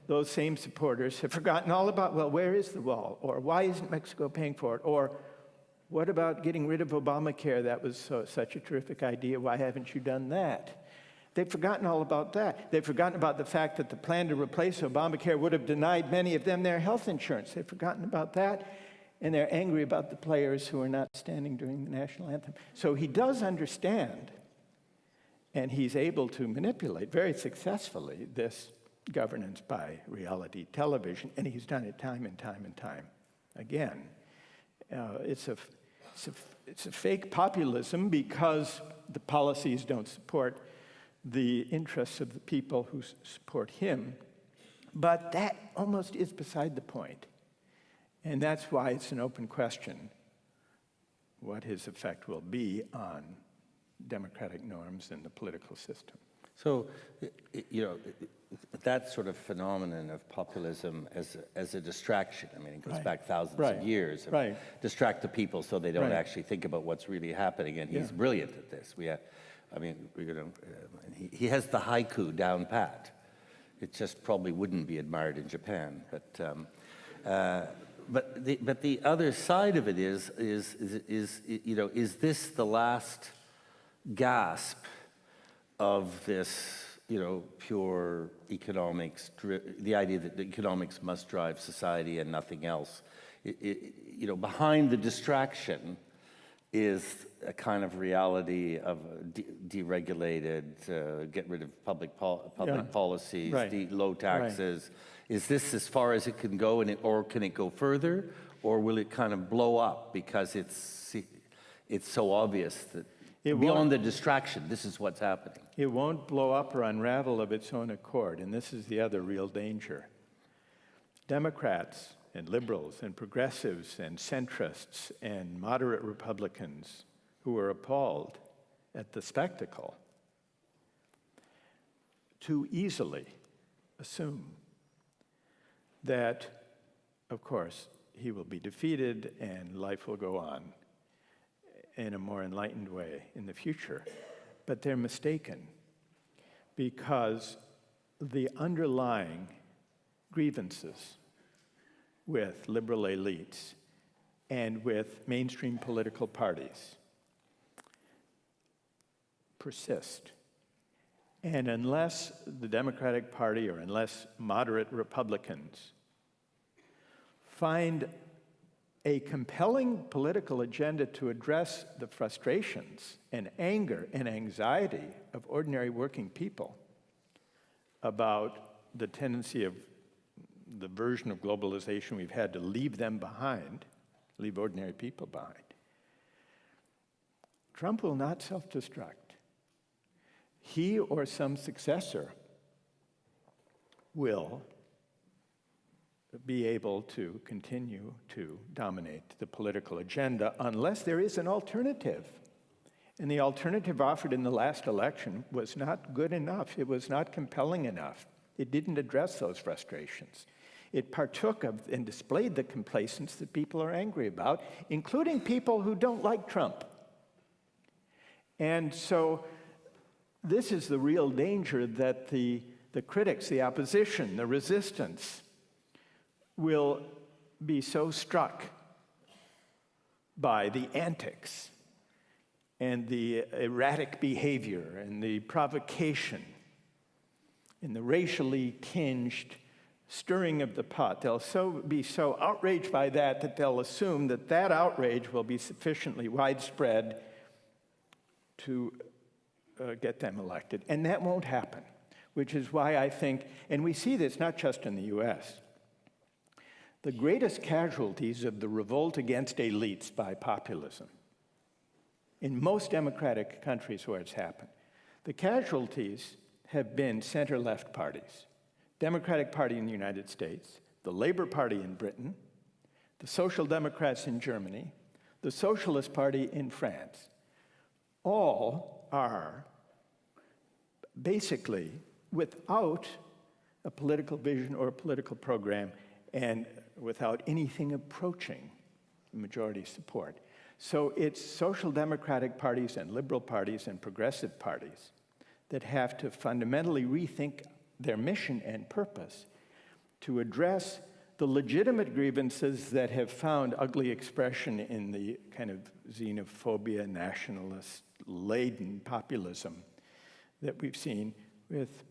Those same supporters have forgotten all about, well, where is the wall? Or why isn't Mexico paying for it? Or what about getting rid of Obamacare? That was such a terrific idea. Why haven't you done that? They've forgotten all about that. They've forgotten about the fact that the plan to replace Obamacare would have denied many of them their health insurance. They've forgotten about that, and they're angry about the players who are not standing during the national anthem. So he does understand, and he's able to manipulate very successfully this governance by reality television, and he's done it time and time and time again. It's a fake populism because the policies don't support the interests of the people who support him. But that almost is beside the point. And that's why it's an open question what his effect will be on democratic norms and the political system. So, that sort of phenomenon of populism as a distraction, I mean, it goes back thousands of years. Distract the people so they don't actually think about what's really happening, and he's brilliant at this. He has the haiku down pat. It just probably wouldn't be admired in Japan, but the other side of it is this the last gasp of this, pure economics, the idea that the economics must drive society and nothing else. Behind the distraction is a kind of reality of deregulated, get rid of public policies, low taxes. Is this as far as it can go, or can it go further, or will it kind of blow up because it's so obvious that beyond the distraction, this is what's happening? It won't blow up or unravel of its own accord, and this is the other real danger. Democrats and liberals and progressives and centrists and moderate Republicans who are appalled at the spectacle too easily assume that, of course, he will be defeated and life will go on in a more enlightened way in the future. But they're mistaken, because the underlying grievances with liberal elites and with mainstream political parties persist. And unless the Democratic Party, or unless moderate Republicans find a compelling political agenda to address the frustrations and anger and anxiety of ordinary working people about the tendency of the version of globalization we've had to leave them behind, leave ordinary people behind. Trump will not self-destruct. He or some successor will be able to continue to dominate the political agenda unless there is an alternative. And the alternative offered in the last election was not good enough. It was not compelling enough. It didn't address those frustrations. It partook of and displayed the complacence that people are angry about, including people who don't like Trump. And so this is the real danger, that the critics, the opposition, the resistance will be so struck by the antics and the erratic behavior and the provocation and the racially tinged stirring of the pot. They'll be so outraged by that that they'll assume that that outrage will be sufficiently widespread to get them elected. And that won't happen, which is why I think, and we see this not just in the US, the greatest casualties of the revolt against elites by populism, in most democratic countries where it's happened, the casualties have been center-left parties. Democratic Party in the United States, the Labour Party in Britain, the Social Democrats in Germany, the Socialist Party in France. All are basically without a political vision or a political program and without anything approaching majority support. So it's social democratic parties and liberal parties and progressive parties that have to fundamentally rethink their mission and purpose to address the legitimate grievances that have found ugly expression in the kind of xenophobia, nationalist-laden populism that we've seen with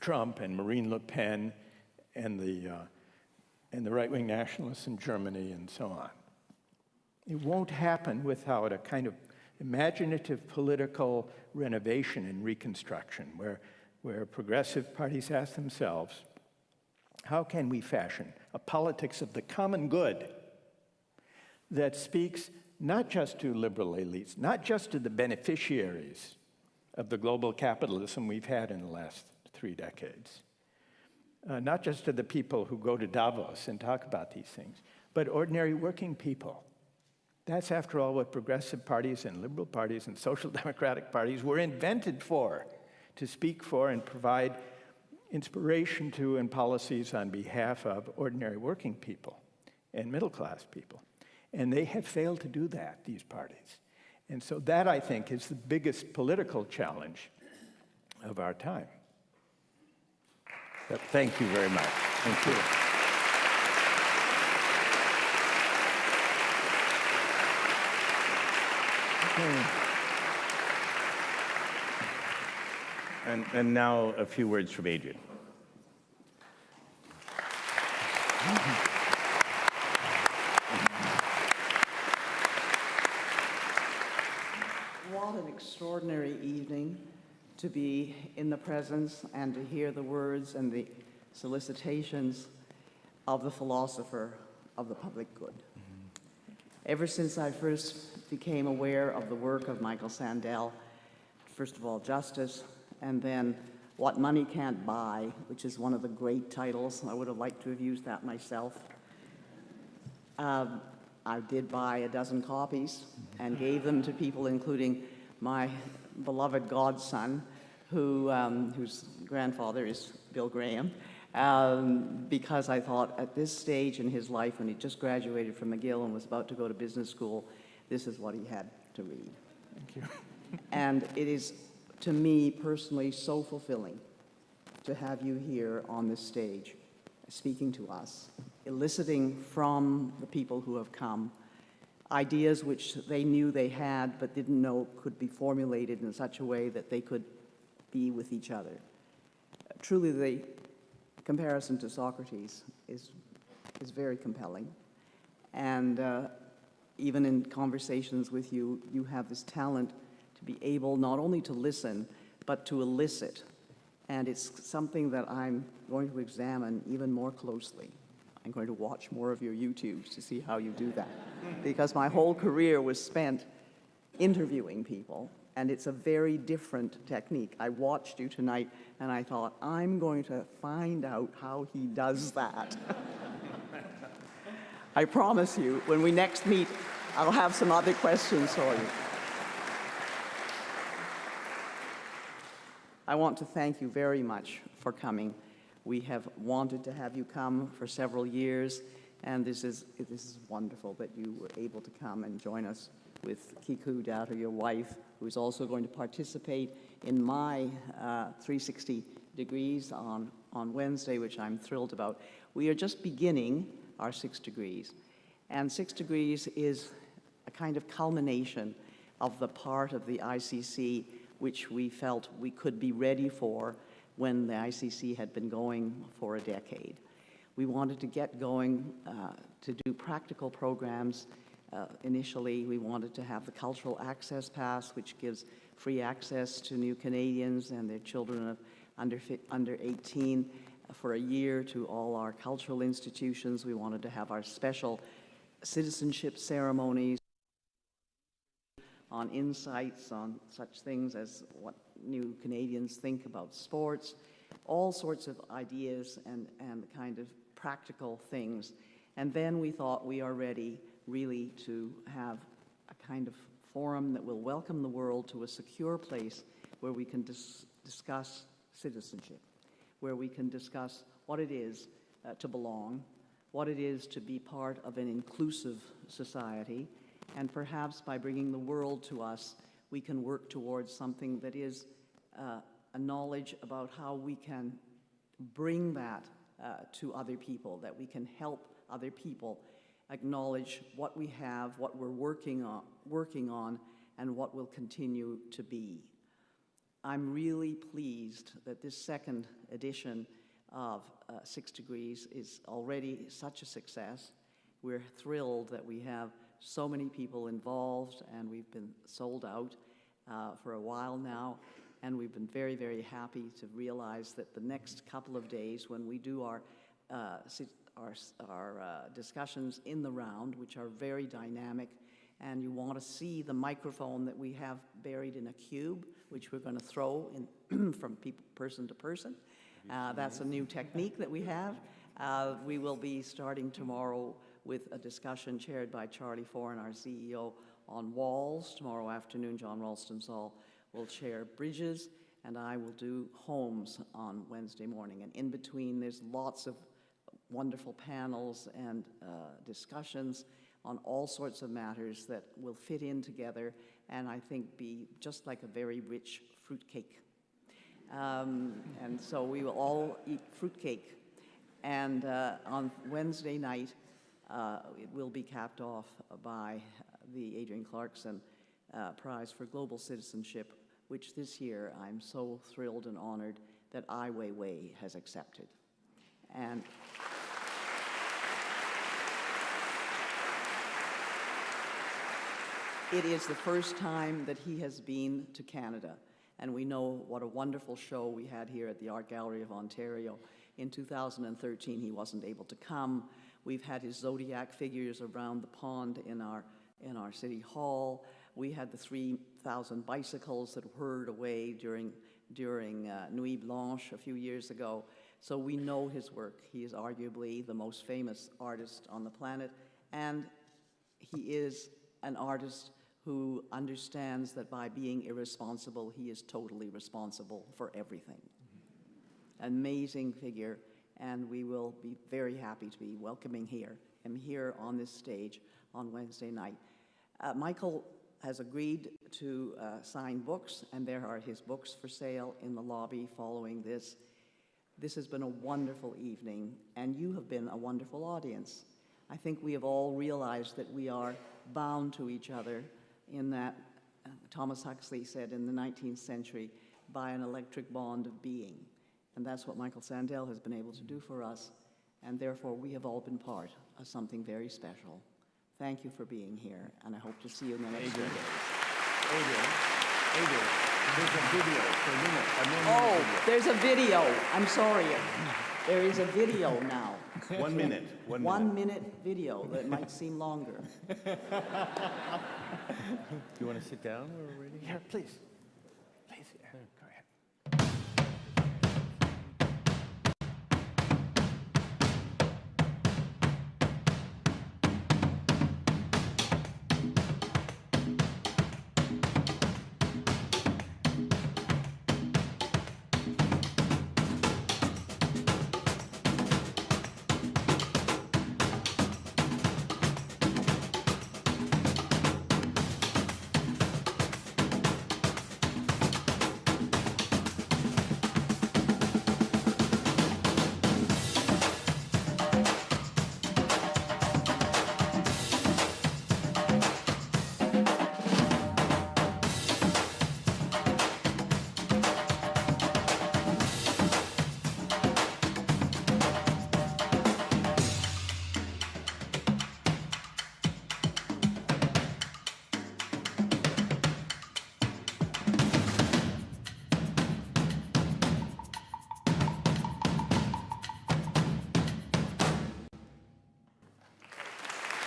Trump and Marine Le Pen and the right-wing nationalists in Germany and so on. It won't happen without a kind of imaginative political renovation and reconstruction where progressive parties ask themselves, how can we fashion a politics of the common good that speaks not just to liberal elites, not just to the beneficiaries of the global capitalism we've had in the last 3 decades, not just to the people who go to Davos and talk about these things, but ordinary working people. That's, after all, what progressive parties and liberal parties and social democratic parties were invented for, to speak for and provide inspiration to and policies on behalf of ordinary working people and middle-class people. And they have failed to do that, these parties. And so that, I think, is the biggest political challenge of our time. Thank you very much. Thank you. And now a few words from Adrian. What an extraordinary evening to be in the presence and to hear the words and the solicitations of the philosopher of the public good. Ever since I first became aware of the work of Michael Sandel, first of all, Justice, and then What Money Can't Buy, which is one of the great titles. I would have liked to have used that myself. I did buy a dozen copies and gave them to people, including my beloved godson, whose grandfather is Bill Graham, because I thought at this stage in his life, when he just graduated from McGill and was about to go to business school, this is what he had to read. Thank you. And it is, to me personally, so fulfilling to have you here on this stage, speaking to us, eliciting from the people who have come ideas which they knew they had but didn't know could be formulated in such a way that they could be with each other. Truly, the comparison to Socrates is very compelling. And even in conversations with you, you have this talent to be able not only to listen, but to elicit. And it's something that I'm going to examine even more closely. I'm going to watch more of your YouTubes to see how you do that. Because my whole career was spent interviewing people, and it's a very different technique. I watched you tonight, and I thought, I'm going to find out how he does that. I promise you, when we next meet, I'll have some other questions for you. I want to thank you very much for coming. We have wanted to have you come for several years, and this is wonderful that you were able to come and join us with Kiku Data, your wife, who is also going to participate in my 360 degrees on Wednesday, which I'm thrilled about. We are just beginning our 6 degrees, and 6 degrees is a kind of culmination of the part of the ICC which we felt we could be ready for when the ICC had been going for a decade. We wanted to get going to do practical programs. Initially, we wanted to have the Cultural Access Pass, which gives free access to new Canadians and their children of under 18 for a year to all our cultural institutions. We wanted to have our special citizenship ceremonies on insights on such things as what new Canadians think about sports, all sorts of ideas and kind of practical things. And then we thought we are ready really to have a kind of forum that will welcome the world to a secure place where we can discuss citizenship, where we can discuss what it is to belong, what it is to be part of an inclusive society, and perhaps by bringing the world to us, we can work towards something that is a knowledge about how we can bring that to other people, that we can help other people acknowledge what we have, what we're working on, and what will continue to be. I'm really pleased that this second edition of 6 Degrees is already such a success. We're thrilled that we have so many people involved, and we've been sold out for a while now, and we've been very, very happy to realize that the next couple of days when we do our discussions in the round, which are very dynamic, and you want to see the microphone that we have buried in a cube, which we're going to throw in from person to person. That's a new technique that we have. We will be starting tomorrow with a discussion chaired by Charlie Foran, our CEO, on walls. Tomorrow afternoon, John Ralston-Saul will chair bridges, and I will do homes on Wednesday morning. And in between, there's lots of wonderful panels and discussions on all sorts of matters that will fit in together and I think be just like a very rich fruitcake. And so we will all eat fruitcake. And on Wednesday night, it will be capped off by the Adrienne Clarkson Prize for Global Citizenship, which this year I'm so thrilled and honored that Ai Weiwei has accepted. And it is the first time that he has been to Canada, and we know what a wonderful show we had here at the Art Gallery of Ontario. In 2013, he wasn't able to come. We've had his zodiac figures around the pond in our city hall. We had the 3,000 bicycles that whirred away during Nuit Blanche a few years ago. So we know his work. He is arguably the most famous artist on the planet, and he is an artist who understands that by being irresponsible, he is totally responsible for everything. Amazing figure, and we will be very happy to be welcoming him here on this stage on Wednesday night. Michael has agreed to sign books, and there are his books for sale in the lobby following this. This has been a wonderful evening, and you have been a wonderful audience. I think we have all realized that we are bound to each other in that, Thomas Huxley said in the 19th century, by an electric bond of being. And that's what Michael Sandel has been able to do for us. And therefore, we have all been part of something very special. Thank you for being here, and I hope to see you in the next few days. Adrian, there's a video for a minute. Oh, there's a video. I'm sorry. There is a video now. 1 minute. 1 minute. 1 minute video that might seem longer. Do you want to sit down or are we ready? Here, please. Please, go ahead.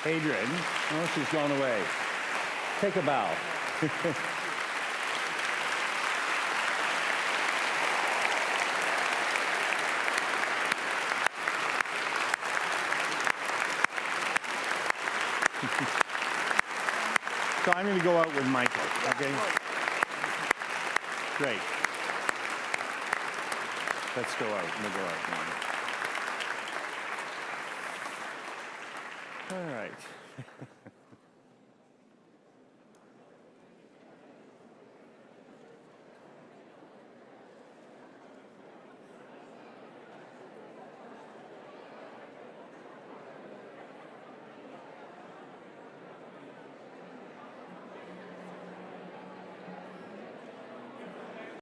Adrian, oh, she's gone away. Take a bow. So I'm going to go out with Michael, okay? Great. Let's go out. We'll go out now. All right.